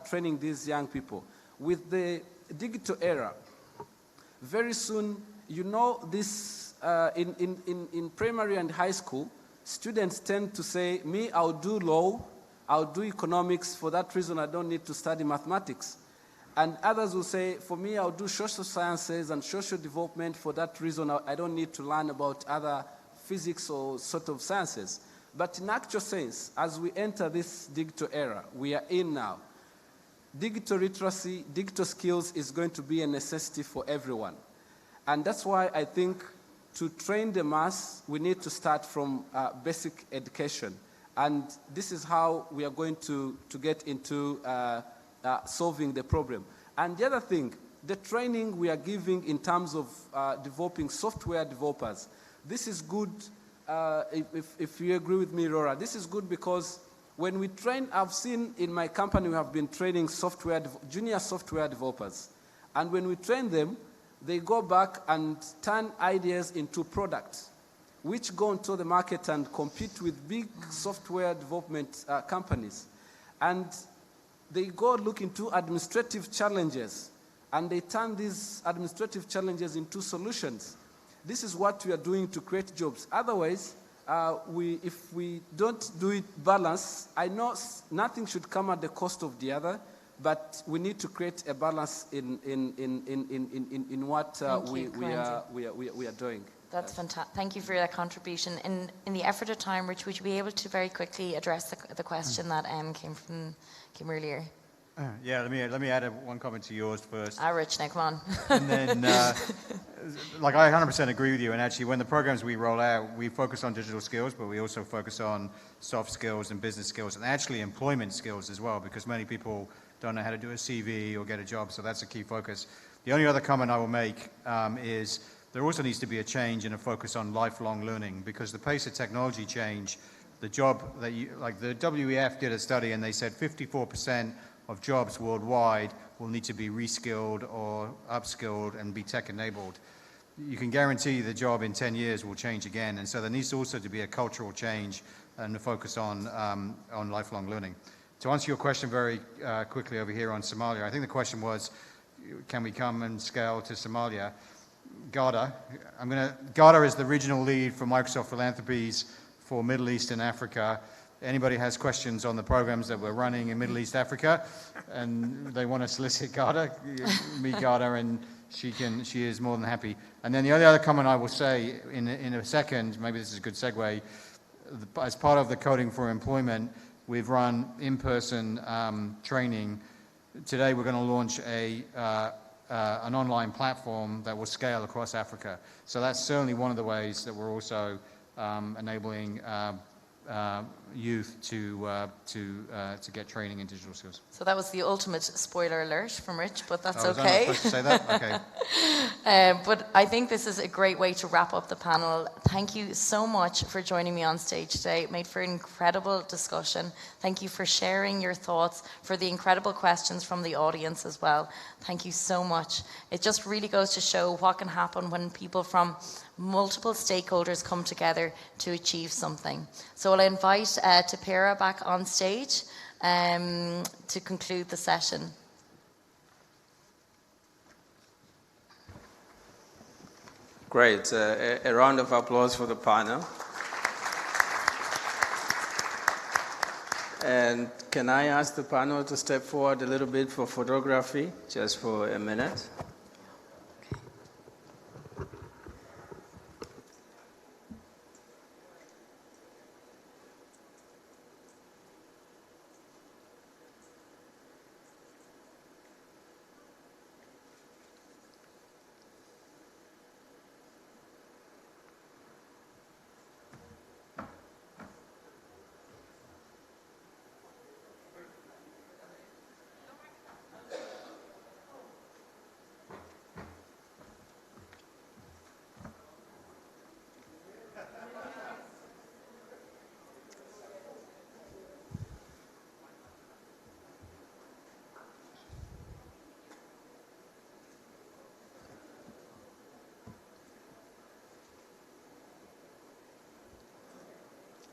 training these young people. With the digital era, very soon, you know this, in primary and high school, students tend to say, me, I'll do law, I'll do economics, for that reason I don't need to study mathematics. And others will say, for me, I'll do social sciences and social development, for that reason I don't need to learn about other physics or sort of sciences. But in actual sense, as we enter this digital era we are in now, digital literacy, digital skills is going to be a necessity for everyone. And that's why I think to train the mass, we need to start from basic education. And this is how we are going to get into solving the problem. And the other thing, the training we are giving in terms of developing software developers, this is good, if you agree with me, Rora. This is good because when we train, I've seen in my company we have been training junior software developers. And when we train them, they go back and turn ideas into products, which go into the market and compete with big software development companies. And they go look into administrative challenges, and they turn these administrative challenges into solutions. This is what we are doing to create jobs. Otherwise, if we don't do it balanced, I know nothing should come at the cost of the other, but we need to create a balance in what we are doing. That's fantastic. Thank you for that contribution. In the effort of time, Rich, would you be able to very quickly address the question that came earlier? Yeah, let me add one comment to yours first. Rich, now come on. And then, like, I 100% agree with you. And actually, when the programs we roll out, we focus on digital skills, but we also focus on soft skills and business skills, and actually employment skills as well, because many people don't know how to do a CV or get a job. So that's a key focus. The only other comment I will make is there also needs to be a change and a focus on lifelong learning, because the pace of technology change, the job that like the WEF did a study and they said 54% of jobs worldwide will need to be reskilled or upskilled and be tech-enabled. You can guarantee the job in 10 years will change again, and so there needs also to be a cultural change and a focus on lifelong learning. To answer your question very quickly over here on Somalia, I think the question was, can we come and scale to Somalia? Gada is the regional lead for Microsoft Philanthropies for Middle East and Africa. Anybody has questions on the programs that we're running in Middle East Africa and they want to solicit Gada, meet Gada, and she is more than happy. And then the only other comment I will say in a second, maybe this is a good segue, as part of the Coding for Employment, we've run in-person training. Today we're going to launch an online platform that will scale across Africa. So that's certainly one of the ways that we're also enabling youth to get training in digital skills. So that was the ultimate spoiler alert from Rich, but that's okay. Was I not supposed to say that? Okay. But I think this is a great way to wrap up the panel. Thank you so much for joining me on stage today. It made for an incredible discussion. Thank you for sharing your thoughts, for the incredible questions from the audience as well. Thank you so much. It just really goes to show what can happen when people from multiple stakeholders come together to achieve something. So I'll invite Tapira back on stage to conclude the session. Great. A round of applause for the panel. And can I ask the panel to step forward a little bit for photography, just for a minute?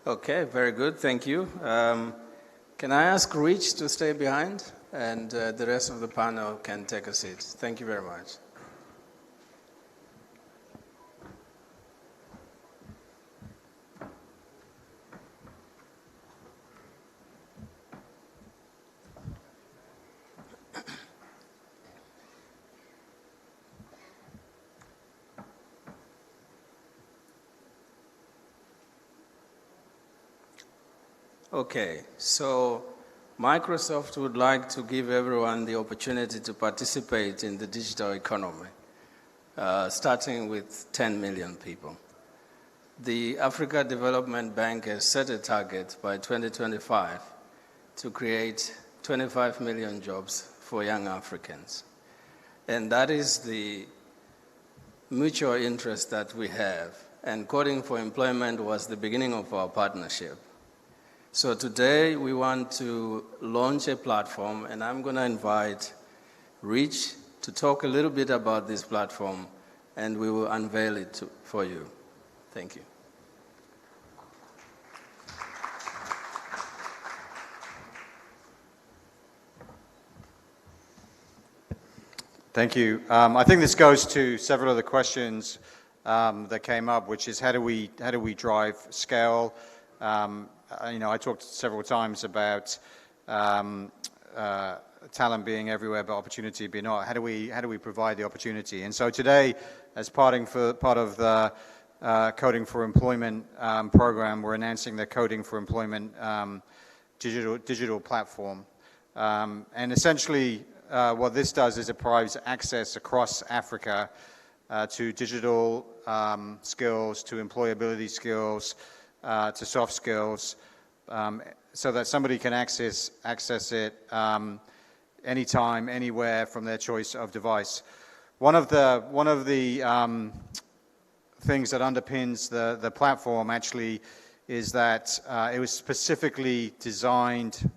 Okay, very good, thank you. Can I ask Rich to stay behind, and the rest of the panel can take a seat? Thank you very much. Okay, so Microsoft would like to give everyone the opportunity to participate in the digital economy, starting with 10 million people. The Africa Development Bank has set a target by 2025 to create 25 million jobs for young Africans. And that is the mutual interest that we have. And Coding for Employment was the beginning of our partnership. So today we want to launch a platform, and I'm going to invite Rich to talk a little bit about this platform, and we will unveil it for you. Thank you. Thank you. I think this goes to several of the questions that came up, which is how do we drive scale? I talked several times about talent being everywhere, but opportunity being not. How do we provide the opportunity? And so today, as part of the Coding for Employment program, we're announcing the Coding for Employment digital platform. And essentially, what this does is it provides access across Africa to digital skills, to employability skills, to soft skills, so that somebody can access it anytime, anywhere from their choice of device. One of the things that underpins the platform actually is that it was specifically designed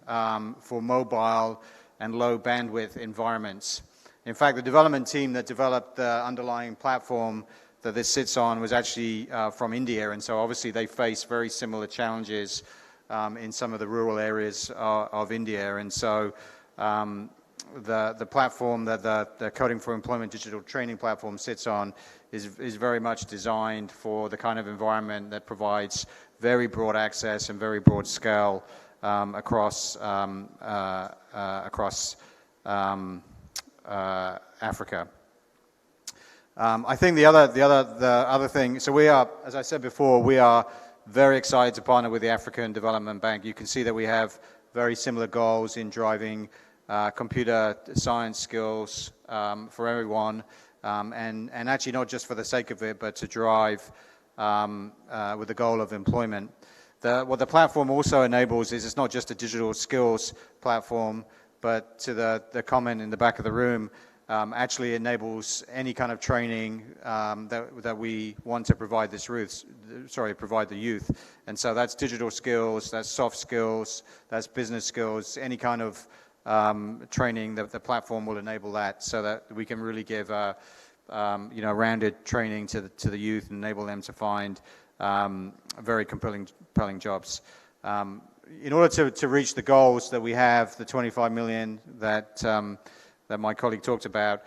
for mobile and low bandwidth environments. In fact, the development team that developed the underlying platform that this sits on was actually from India, and so obviously they face very similar challenges in some of the rural areas of India. And so the platform that the Coding for Employment digital training platform sits on is very much designed for the kind of environment that provides very broad access and very broad scale across Africa. I think the other thing, so we are, as I said before, we are very excited to partner with the African Development Bank. You can see that we have very similar goals in driving computer science skills for everyone, and actually not just for the sake of it, but to drive with the goal of employment. What the platform also enables is it's not just a digital skills platform, but to the comment in the back of the room, actually enables any kind of training that we want to provide provide the youth. And so that's digital skills, that's soft skills, that's business skills, any kind of training that the platform will enable that, so that we can really give rounded training to the youth and enable them to find very compelling jobs. In order to reach the goals that we have, the 25 million that my colleague talked about,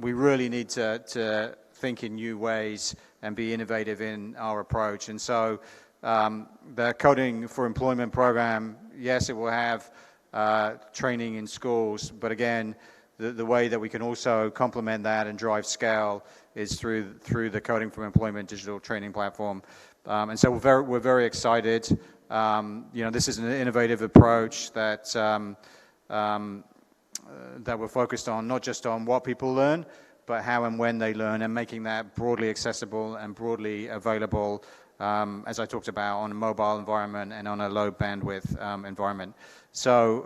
we really need to think in new ways and be innovative in our approach. And so the Coding for Employment program, yes, it will have training in schools, but again, the way that we can also complement that and drive scale is through the Coding for Employment digital training platform. And so we're very excited. This is an innovative approach that we're focused on, not just on what people learn, but how and when they learn, and making that broadly accessible and broadly available, as I talked about, on a mobile environment and on a low bandwidth environment. So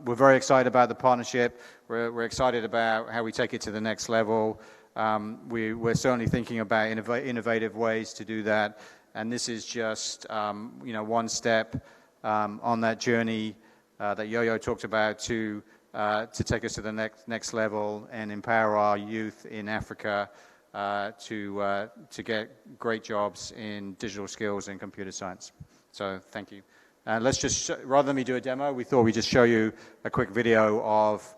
we're very excited about the partnership. We're excited about how we take it to the next level. We're certainly thinking about innovative ways to do that. And this is just one step on that journey that Yo-Yo talked about to take us to the next level and empower our youth in Africa to get great jobs in digital skills and computer science. So thank you. Let's just, rather than me do a demo, we thought we'd just show you a quick video of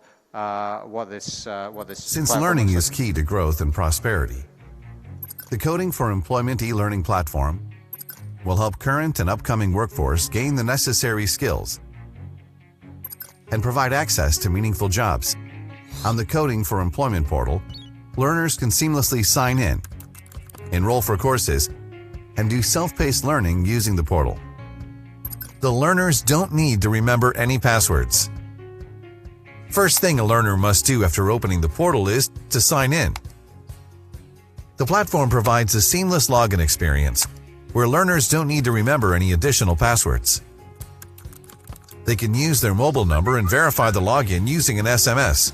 what this Since learning is key to growth and prosperity, the Coding for Employment e-learning platform will help current and upcoming workforce gain the necessary skills and provide access to meaningful jobs. On the Coding for Employment portal, learners can seamlessly sign in, enroll for courses, and do self-paced learning using the portal. The learners don't need to remember any passwords. First thing a learner must do after opening the portal is to sign in. The platform provides a seamless login experience where learners don't need to remember any additional passwords. They can use their mobile number and verify the login using an SMS.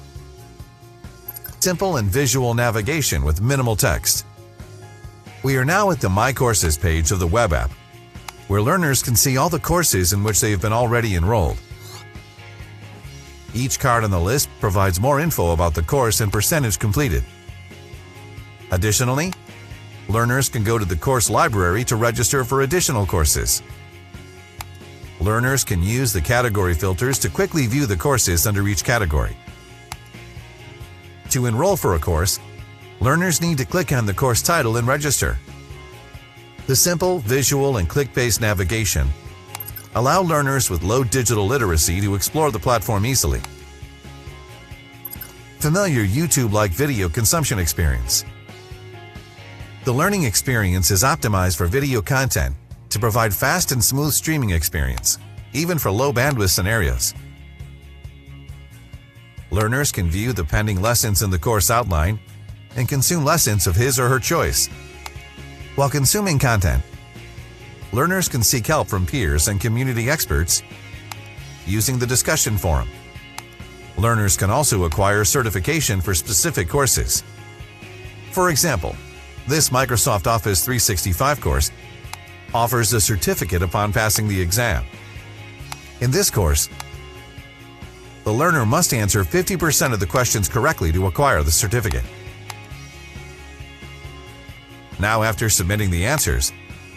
Simple and visual navigation with minimal text. We are now at the My Courses page of the web app, where learners can see all the courses in which they have been already enrolled. Each card on the list provides more info about the course and percentage completed. Additionally, learners can go to the course library to register for additional courses. Learners can use the category filters to quickly view the courses under each category. To enroll for a course, learners need to click on the course title and register. The simple, visual, and click-based navigation allow learners with low digital literacy to explore the platform easily. Familiar YouTube-like video consumption experience. The learning experience is optimized for video content to provide fast and smooth streaming experience, even for low bandwidth scenarios. Learners can view the pending lessons in the course outline and consume lessons of his or her choice. While consuming content, learners can seek help from peers and community experts using the discussion forum. Learners can also acquire certification for specific courses. For example, this Microsoft Office 365 course offers a certificate upon passing the exam. In this course, the learner must answer 50% of the questions correctly to acquire the certificate. Now, after submitting the answers,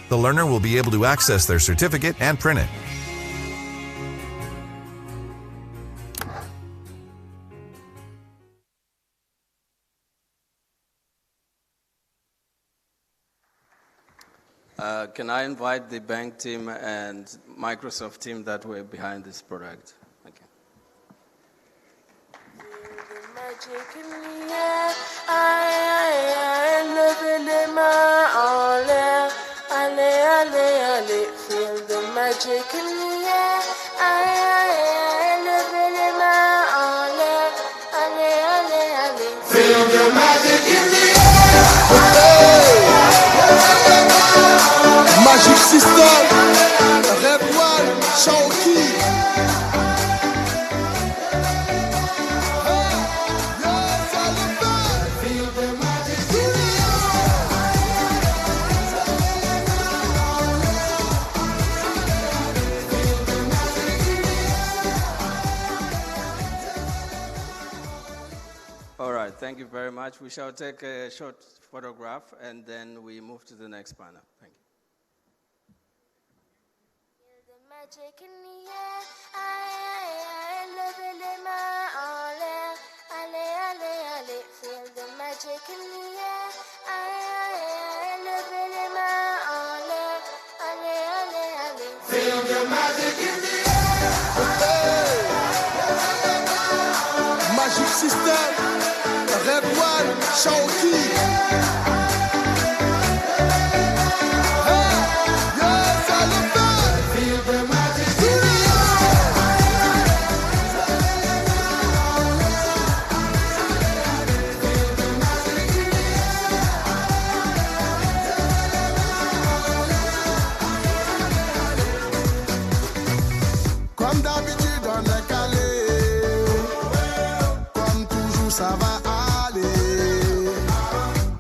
the learner will be able to access their certificate and print it. Can I invite the bank team and Microsoft team that were behind this product? Thank you. Feel the magic in the air. Feel the magic in the air. Magic System, Red One, Chonky. All right, thank you very much. We shall take a short photograph and then we move to the next panel. Thank you. Magic in the air, I love it in my all, ale, feel the magic in the air, I love it in my all, ale, the magic in the air. Magic System, Red One, Shawty. Yes, I love that. Feel the magic in the Comme d'habitude on est calé, comme toujours ça va aller.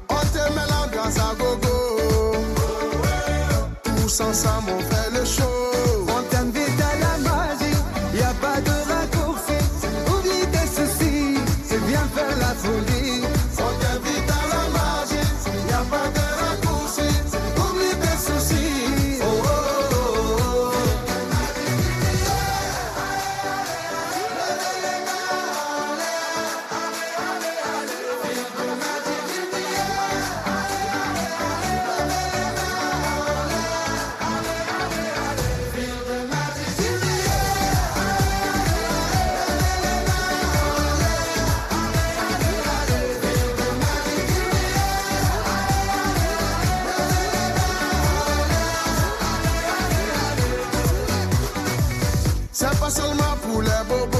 On te met l'ambiance à gogo, tous ensemble on fait le show. On t'invite à la magie, y a pas de raccourci. Oublie tes soucis, c'est bien faire la folie. On t'invite à la magie, y a pas de raccourci. Oublie tes soucis. Oh, oh, oh, oh. C'est pas seulement pour les bobos,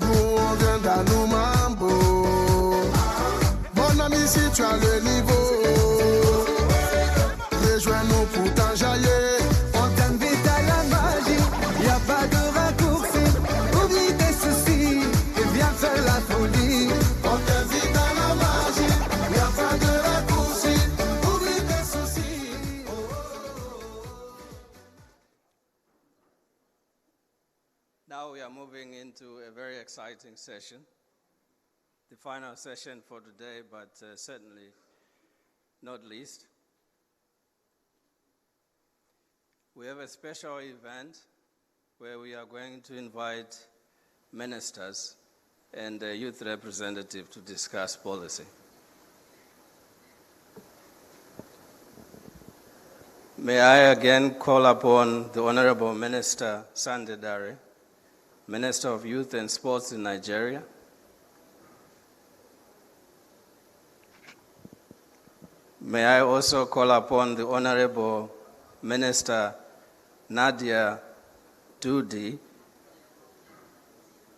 nous on vient dans nos mambo. Mon ami, si tu as le niveau, rejoins-nous pour t'enjailler. On t'invite à la magie, y a pas de raccourci. Oublie tes soucis et viens faire la folie. On t'invite à la magie, y a pas de raccourci. Oublie tes soucis. Now we are moving into a very exciting session, the final session for today, but certainly not least. We have a special event where we are going to invite ministers and a youth representative to discuss policy. May I again call upon the Honorable Minister Sande Dare, Minister of Youth and Sports in Nigeria. May I also call upon the Honorable Minister Nadia Dudi,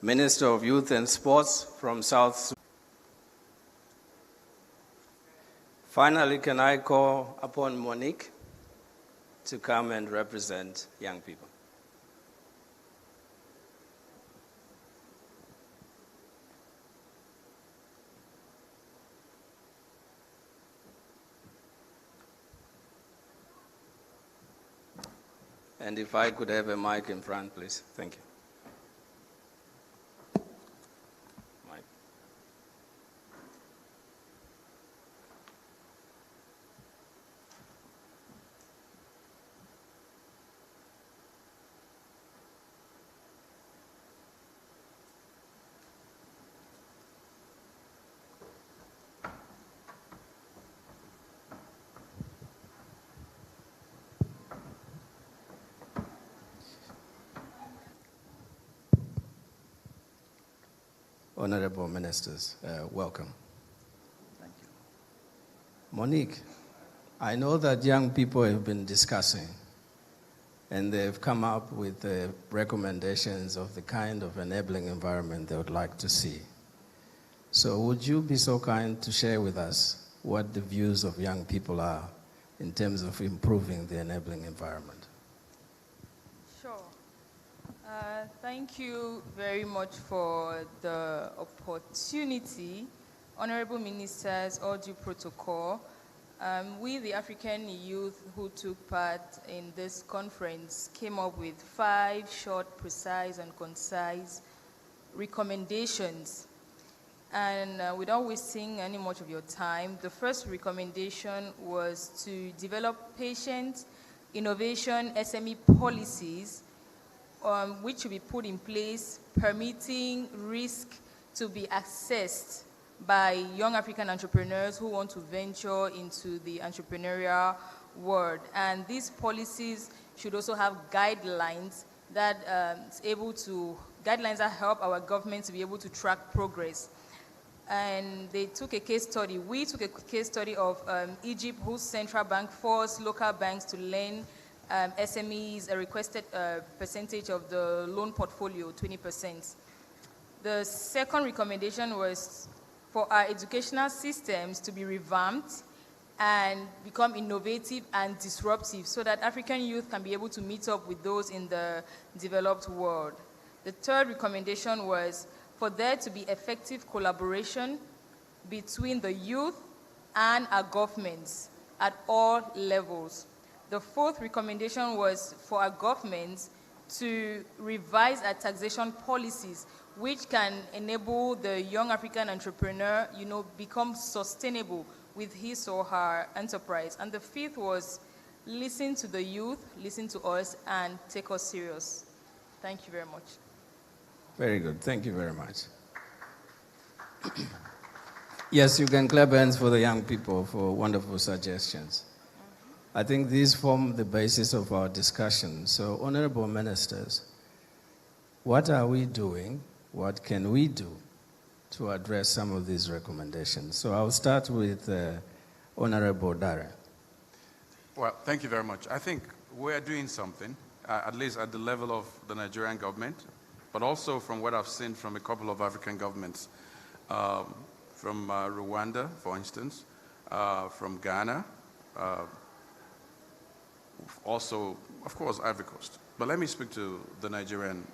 Minister of Youth and Sports from South Sudan. Finally, can I call upon Monique to come and represent young people? And if I could have a mic in front, please. Thank you. Mic. Honorable Ministers, welcome. Thank you. Monique, I know that young people have been discussing and they've come up with recommendations of the kind of enabling environment they would like to see. So would you be so kind to share with us what the views of young people are in terms of improving the enabling environment? Thank you very much for the opportunity. Honorable Ministers, all due protocol. We, the African youth who took part in this conference, came up with 5 short, precise, and concise recommendations. And without wasting any much of your time, the first recommendation was to develop patient innovation SME policies which should be put in place, permitting risk to be accessed by young African entrepreneurs who want to venture into the entrepreneurial world. And these policies should also have guidelines that guidelines that help our government to be able to track progress. And they took a case study. We took a case study of Egypt, whose central bank forced local banks to lend SMEs a requested percentage of the loan portfolio, 20%. The second recommendation was for our educational systems to be revamped and become innovative and disruptive so that African youth can be able to meet up with those in the developed world. The third recommendation was for there to be effective collaboration between the youth and our governments at all levels. The fourth recommendation was for our governments to revise our taxation policies, which can enable the young African entrepreneur, become sustainable with his or her enterprise. And the fifth was listen to the youth, listen to us, and take us serious. Thank you very much. Very good. Thank you very much. Yes, you can clap hands for the young people for wonderful suggestions. I think these form the basis of our discussion. So, honorable ministers, what are we doing? What can we do to address some of these recommendations? So I'll start with Honorable Dara. Well, thank you very much. I think we're doing something, at least at the level of the Nigerian government, but also from what I've seen from a couple of African governments, from Rwanda, for instance, from Ghana, also, of course, Ivory Coast. But let me speak to the Nigerian.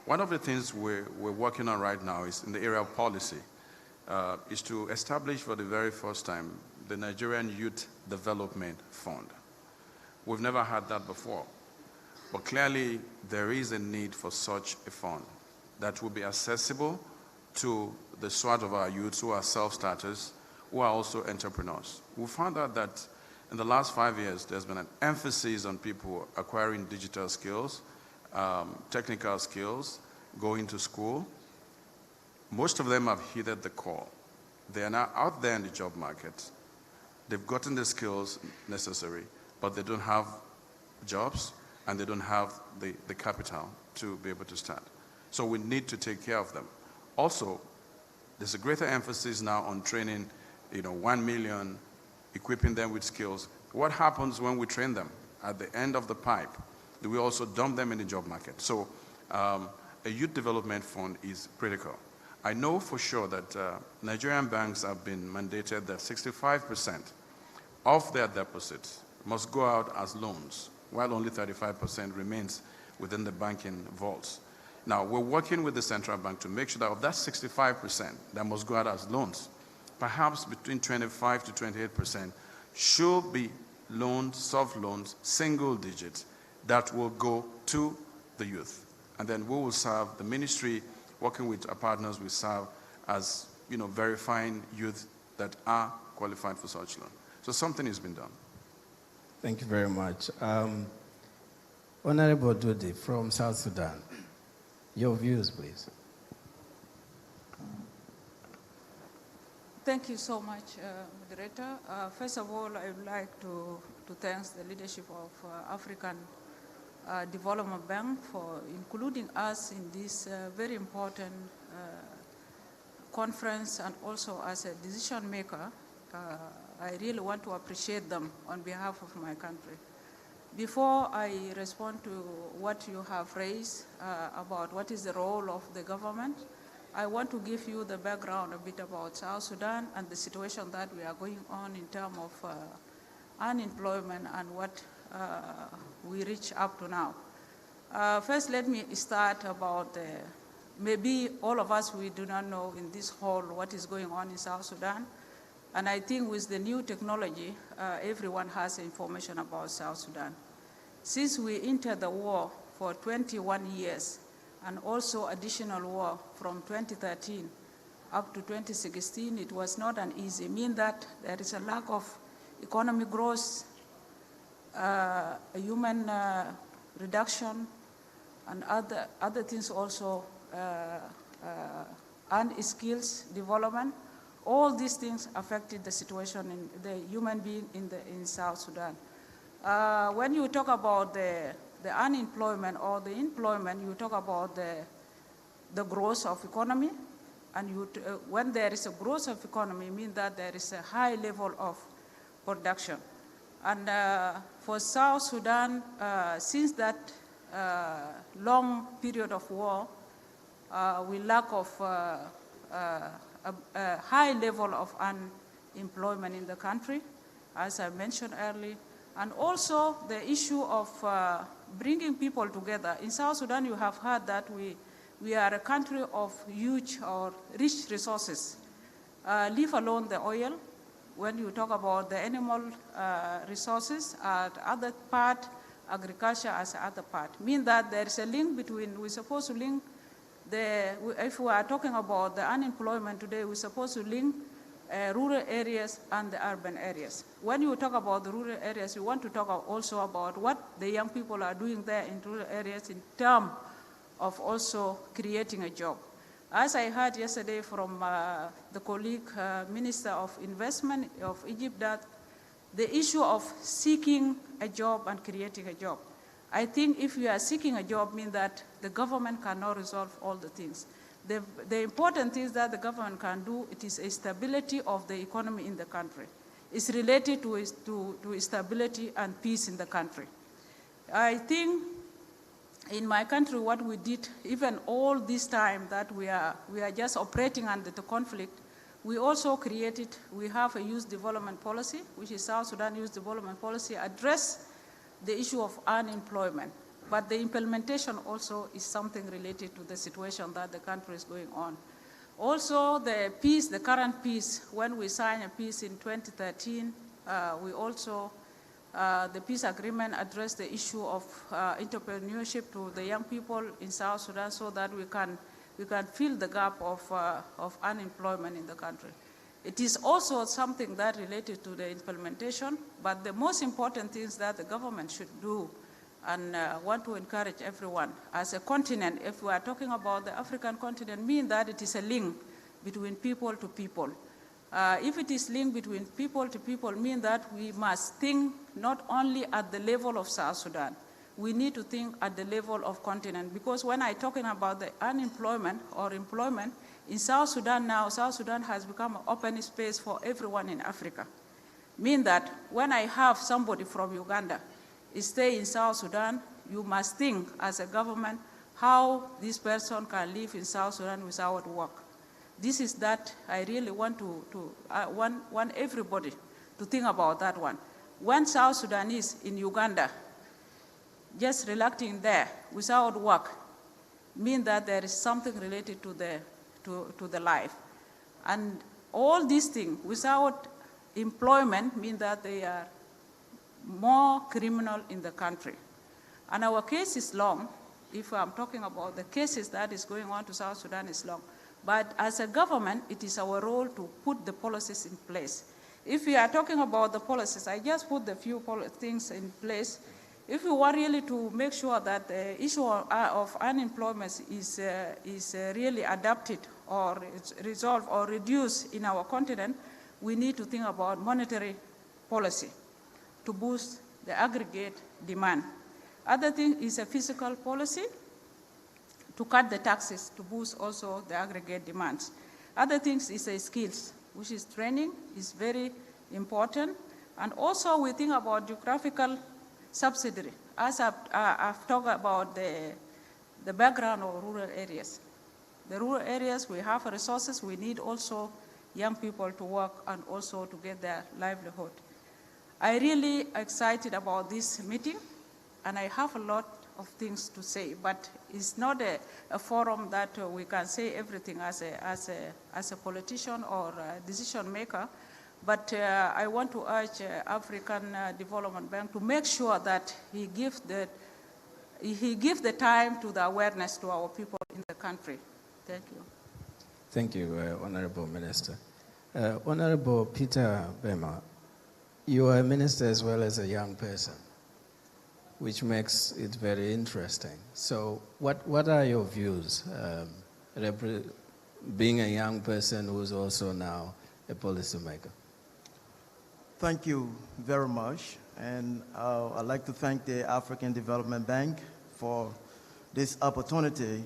One of the things we're working on right now is in the area of policy, is to establish for the very first time the Nigerian Youth Development Fund. We've never had that before, but clearly there is a need for such a fund that will be accessible to the swath of our youths who are self-starters, who are also entrepreneurs. We found out that in the last 5 years, there's been an emphasis on people acquiring digital skills, technical skills, going to school. Most of them have heeded the call. They are now out there in the job market. They've gotten the skills necessary, but they don't have jobs and they don't have the capital to be able to start. So we need to take care of them. Also, there's a greater emphasis now on training, 1 million, equipping them with skills. What happens when we train them? At the end of the pipe, do we also dump them in the job market? So a youth development fund is critical. I know for sure that Nigerian banks have been mandated that 65% of their deposits must go out as loans, while only 35% remains within the banking vaults. Now, we're working with the central bank to make sure that of that 65% that must go out as loans, perhaps between 25 to 28% should be loans, soft loans, single digits, that will go to the youth. And then we will serve, the ministry, working with our partners, we serve as, verifying youth that are qualified for such loan. So something has been done. Thank you very much. Honorable Dudi from South Sudan. Your views, please. Thank you so much, moderator. First of all, I would like to thank the leadership of African Development Bank for including us in this very important conference, and also as a decision maker. I really want to appreciate them on behalf of my country. Before I respond to what you have raised about what is the role of the government, I want to give you the background a bit about South Sudan and the situation that we are going on in terms of unemployment and what we reach up to now. First, let me start about maybe all of us, we do not know in this hall what is going on in South Sudan. And I think with the new technology, everyone has information about South Sudan. Since we entered the war for 21 years, and also additional war from 2013 up to 2016, it was not an easy. Mean that there is a lack of economic growth, human reduction, and other things also, and skills development. All these things affected the situation in the human being in South Sudan. When you talk about the unemployment or the employment, you talk about the growth of economy. And when there is a growth of economy, it means that there is a high level of production. And for South Sudan, since that long period of war, we lack of a high level of unemployment in the country, as I mentioned earlier. And also the issue of bringing people together. In South Sudan, you have heard that we are a country of huge or rich resources, leave alone the oil. When you talk about the animal resources at other part, agriculture as other part, mean that there is a link between, we're supposed to link if we are talking about the unemployment today, we're supposed to link rural areas and the urban areas. When you talk about the rural areas, you want to talk also about what the young people are doing there in rural areas in terms of also creating a job. As I heard yesterday from the colleague, Minister of Investment of Egypt, that the issue of seeking a job and creating a job. I think if you are seeking a job, means that the government cannot resolve all the things. The important thing that the government can do, it is a stability of the economy in the country. It's related to stability and peace in the country. I think in my country, what we did, even all this time that we are just operating under the conflict, we also created, we have a youth development policy, which is South Sudan Youth Development Policy, address the issue of unemployment. But the implementation also is something related to the situation that the country is going on. Also, the peace, the current peace, when we signed a peace in 2013, we also, the peace agreement addressed the issue of entrepreneurship to the young people in South Sudan so that we can fill the gap of unemployment in the country. It is also something that related to the implementation, but the most important things that the government should do and want to encourage everyone. As a continent, if we are talking about the African continent, mean that it is a link between people to people. If it is linked between people to people, mean that we must think not only at the level of South Sudan, we need to think at the level of continent. Because when I'm talking about the unemployment or employment, in South Sudan now, South Sudan has become an open space for everyone in Africa. Mean that when I have somebody from Uganda stay in South Sudan, you must think as a government how this person can live in South Sudan without work. This is that I really want want everybody to think about that one. When South Sudanese in Uganda just relaxing there without work, mean that there is something related to the life. And all these things without employment mean that they are more criminal in the country. And our case is long. If I'm talking about the cases that is going on to South Sudan is long. But as a government, it is our role to put the policies in place. If we are talking about the policies, I just put the few things in place. If we want really to make sure that the issue of unemployment is really adapted or resolved or reduced in our continent, we need to think about monetary policy to boost the aggregate demand. Other thing is a fiscal policy to cut the taxes to boost also the aggregate demands. Other things is a skills, which is training, is very important. And also we think about geographical subsidy. As I've talked about the background of rural areas. The rural areas, we have resources, we need also young people to work and also to get their livelihood. I'm really excited about this meeting, and I have a lot of things to say, but it's not a forum that we can say everything as a politician or a decision maker. But I want to urge African Development Bank to make sure that he gives the time to the awareness to our people in the country. Thank you. Thank you, Honorable Minister. Honorable Peter Bema, you are a minister as well as a young person, which makes it very interesting. So what are your views, being a young person who's also now a policymaker? Thank you very much. And I'd like to thank the African Development Bank for this opportunity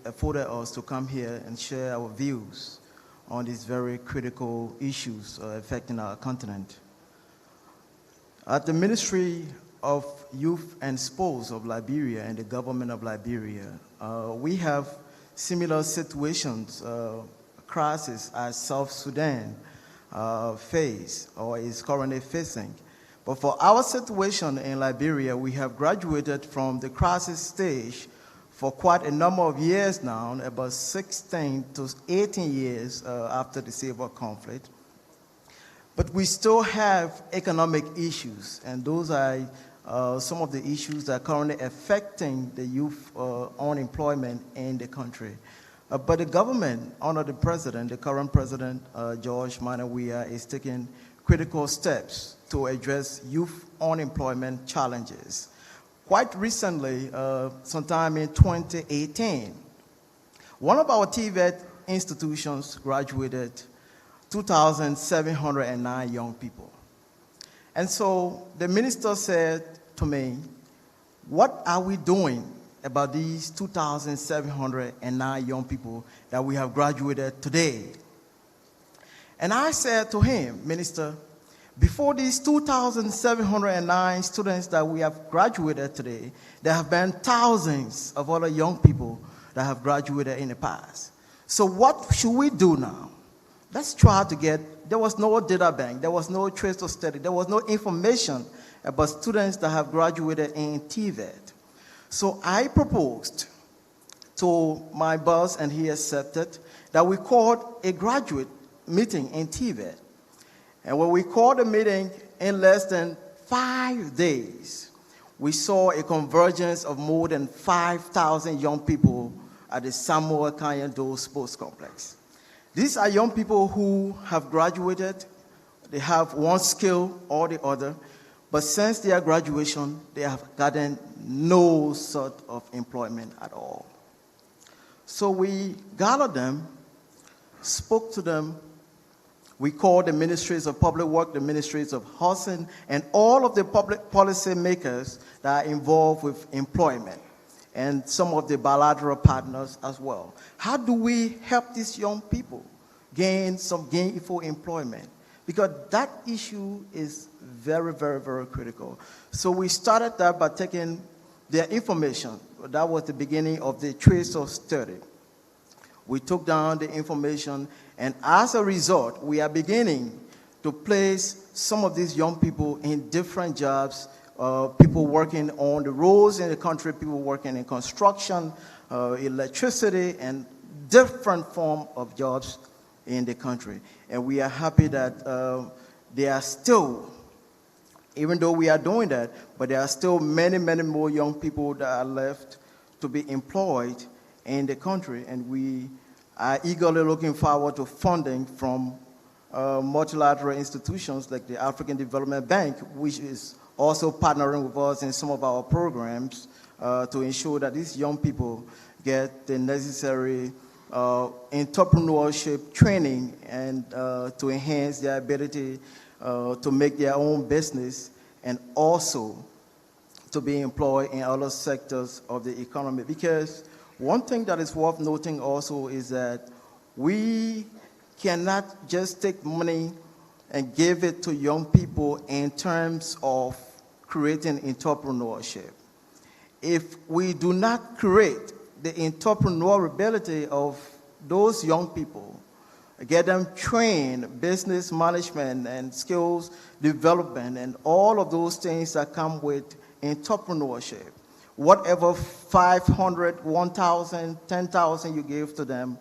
afforded us to come here and share our views on these very critical issues affecting our continent. At the Ministry of Youth and Sports of Liberia and the government of Liberia, we have similar situations, crisis as South Sudan face or is currently facing. But for our situation in Liberia, we have graduated from the crisis stage for quite a number of years now, about 16 to 18 years after the civil conflict. But we still have economic issues, and those are some of the issues that are currently affecting the youth unemployment in the country. But the government, under the president, the current president, George Manawiya, is taking critical steps to address youth unemployment challenges. Quite recently, sometime in 2018, one of our TVET institutions graduated 2,709 young people. And so the minister said to me, what are we doing about these 2,709 young people that we have graduated today? And I said to him, Minister, before these 2,709 students that we have graduated today, there have been thousands of other young people that have graduated in the past. So what should we do now? Let's try to get, there was no data bank, there was no trace of study, there was no information about students that have graduated in TVET. So I proposed to my boss, and he accepted, that we called a graduate meeting in TVET. And when we called the meeting, in less than 5 days, we saw a convergence of more than 5,000 young people at the Samuel Kanyando Sports Complex. These are young people who have graduated. They have one skill or the other, but since their graduation, they have gotten no sort of employment at all. So we gathered them, spoke to them. We called the ministries of public work, the ministries of housing, and all of the public policy makers that are involved with employment, and some of the bilateral partners as well. How do we help these young people gain some gainful employment? Because that issue is very, very, very critical. So we started that by taking their information. That was the beginning of the trace of study. We took down the information, and as a result, we are beginning to place some of these young people in different jobs, people working on the roads in the country, people working in construction, electricity, and different form of jobs in the country. And we are happy that there are still, even though we are doing that, but there are still many, many more young people that are left to be employed in the country, and we are eagerly looking forward to funding from multilateral institutions like the African Development Bank, which is also partnering with us in some of our programs to ensure that these young people get the necessary entrepreneurship training and to enhance their ability to make their own business, and also to be employed in other sectors of the economy. Because one thing that is worth noting also is that we cannot just take money and give it to young people in terms of creating entrepreneurship. If we do not create the entrepreneurability of those young people, get them trained, business management and skills development and all of those things that come with entrepreneurship, whatever 500, 1,000, 10,000 you give to them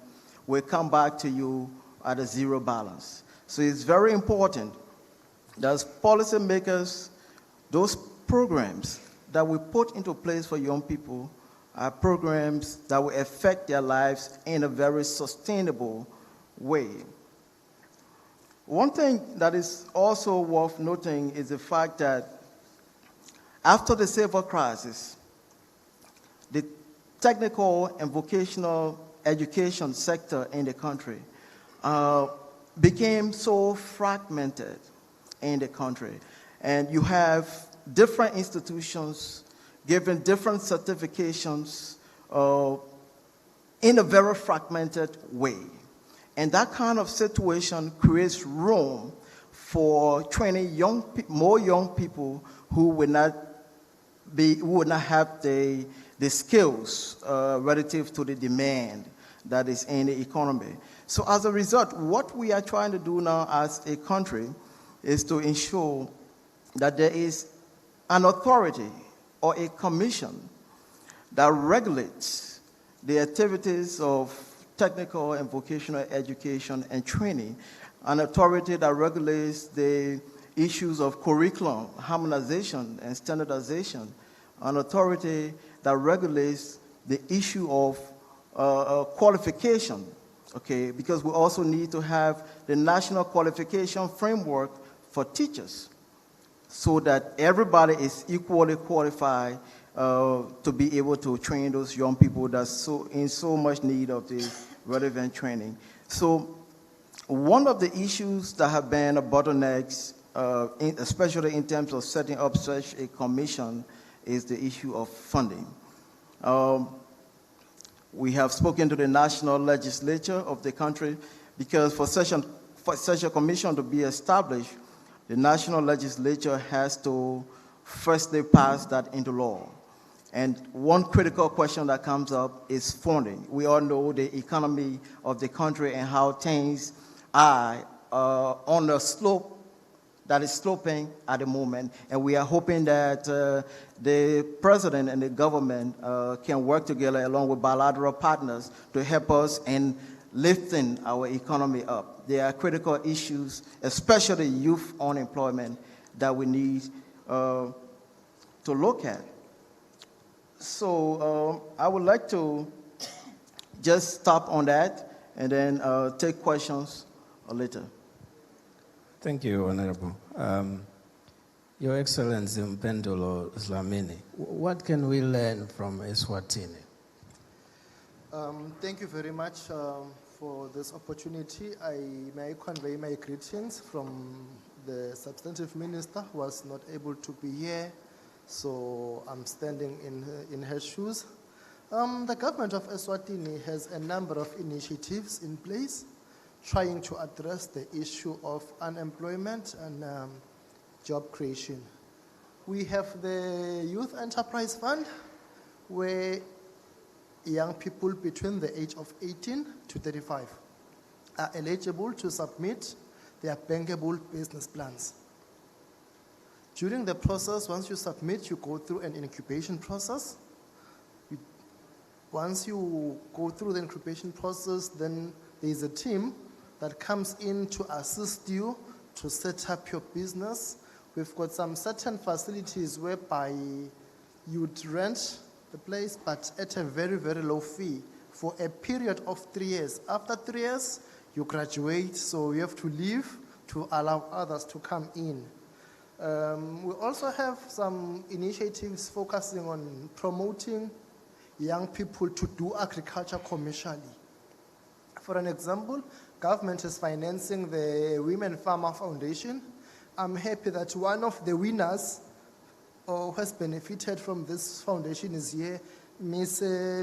will come back to you at a zero balance. So it's very important that as policymakers, those programs that we put into place for young people are programs that will affect their lives in a very sustainable way. One thing that is also worth noting is the fact that after the civil crisis, the technical and vocational education sector in the country became so fragmented in the country. And you have different institutions giving different certifications in a very fragmented way. And that kind of situation creates room for training more young people who would not have the skills relative to the demand that is in the economy. So as a result, what we are trying to do now as a country is to ensure that there is an authority or a commission that regulates the activities of technical and vocational education and training, an authority that regulates the issues of curriculum, harmonization, and standardization, an authority that regulates the issue of qualification, okay, because we also need to have the national qualification framework for teachers so that everybody is equally qualified to be able to train those young people that's in so much need of the relevant training. So one of the issues that have been a bottlenecks, especially in terms of setting up such a commission, is the issue of funding. We have spoken to the national legislature of the country because for such a commission to be established, the national legislature has to firstly pass that into law. And one critical question that comes up is funding. We all know the economy of the country and how things are on a slope that is sloping at the moment. And we are hoping that the president and the government can work together along with bilateral partners to help us in lifting our economy up. There are critical issues, especially youth unemployment, that we need to look at. So I would like to just stop on that and then take questions later. Thank you, Honorable. Your Excellency Mpendolo Dlamini, what can we learn from Eswatini? Thank you very much for this opportunity. I may convey my greetings from the substantive minister who was not able to be here, so I'm standing in her shoes. The government of Eswatini has a number of initiatives in place trying to address the issue of unemployment and job creation. We have the Youth Enterprise Fund, where young people between the age of 18 to 35 are eligible to submit their bankable business plans. During the process, once you submit, you go through an incubation process. Once you go through the incubation process, then there is a team that comes in to assist you to set up your business. We've got some certain facilities whereby you'd rent the place, but at a very, very low fee for a period of 3 years. After 3 years, you graduate, so you have to leave to allow others to come in. We also have some initiatives focusing on promoting young people to do agriculture commercially. For an example, government is financing the Women Farmer Foundation. I'm happy that one of the winners who has benefited from this foundation is here, Ms.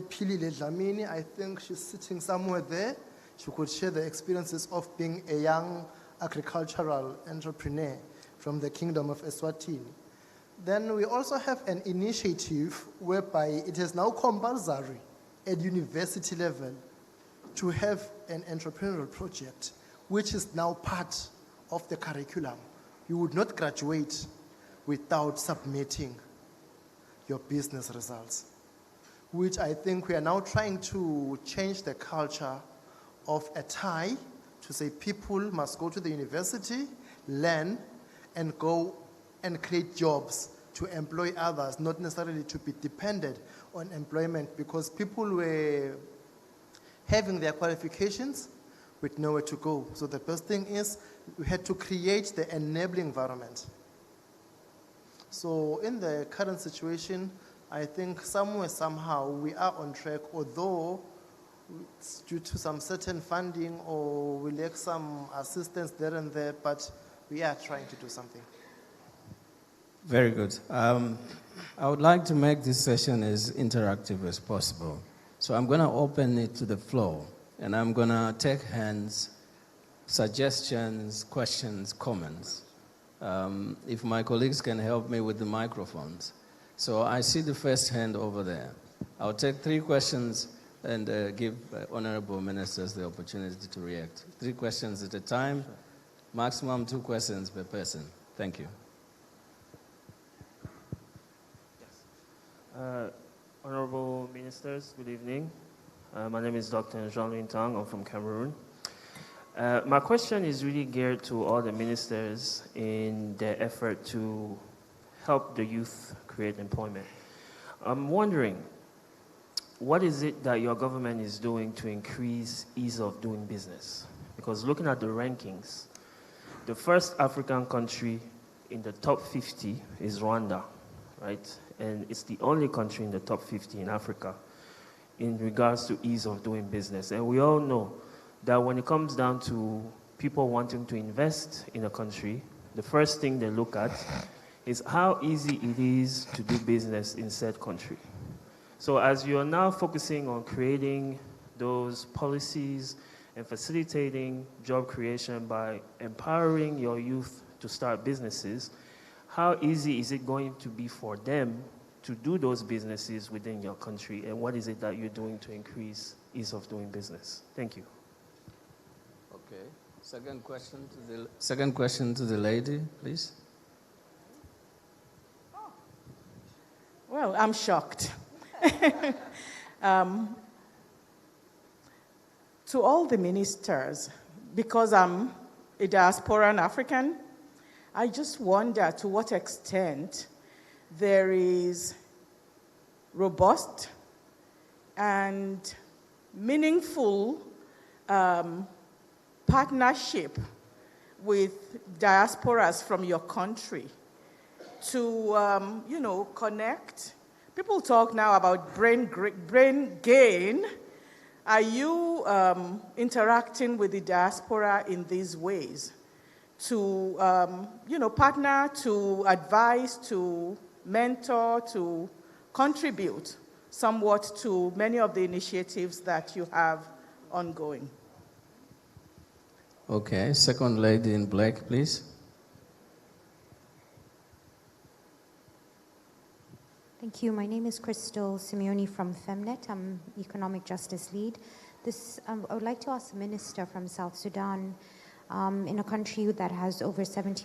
Philile Dlamini. I think she's sitting somewhere there. She could share the experiences of being a young agricultural entrepreneur from the Kingdom of Eswatini. Then we also have an initiative whereby it is now compulsory at university level to have an entrepreneurial project, which is now part of the curriculum. You would not graduate without submitting your business results, which I think we are now trying to change the culture of a tie to say people must go to the university, learn, and go and create jobs to employ others, not necessarily to be dependent on employment, because people were having their qualifications with nowhere to go. So the best thing is we had to create the enabling environment. So in the current situation, I think somewhere, somehow, we are on track, although it's due to some certain funding or we lack some assistance there and there, but we are trying to do something. Very good. I would like to make this session as interactive as possible. So I'm going to open it to the floor, and I'm going to take hands, suggestions, questions, comments. If my colleagues can help me with the microphones. So I see the first hand over there. I'll take 3 questions and give honorable ministers the opportunity to react. 3 questions at a time, maximum 2 questions per person. Thank you. Honorable ministers, good evening. My name is Dr. Jean-Louis Tang. I'm from Cameroon. My question is really geared to all the ministers in their effort to help the youth create employment. I'm wondering, what is it that your government is doing to increase ease of doing business? Because looking at the rankings, the first African country in the top 50 is Rwanda, right? And it's the only country in the top 50 in Africa in regards to ease of doing business. And we all know that when it comes down to people wanting to invest in a country, the first thing they look at is how easy it is to do business in said country. So as you are now focusing on creating those policies and facilitating job creation by empowering your youth to start businesses, how easy is it going to be for them to do those businesses within your country, and what is it that you're doing to increase ease of doing business? Thank you. Okay. Second question to the lady, please. Well, I'm shocked. To all the ministers, because I'm a diasporan African, I just wonder to what extent there is robust and meaningful partnership with diasporas from your country to, connect. People talk now about brain gain. Are you interacting with the diaspora in these ways to, partner, to advise, to mentor, to contribute somewhat to many of the initiatives that you have ongoing? Okay, second lady in black, please. Thank you. My name is Crystal Simeoni from Femnet. I'm Economic Justice Lead. I would like to ask the Minister from South Sudan, in a country that has over 70%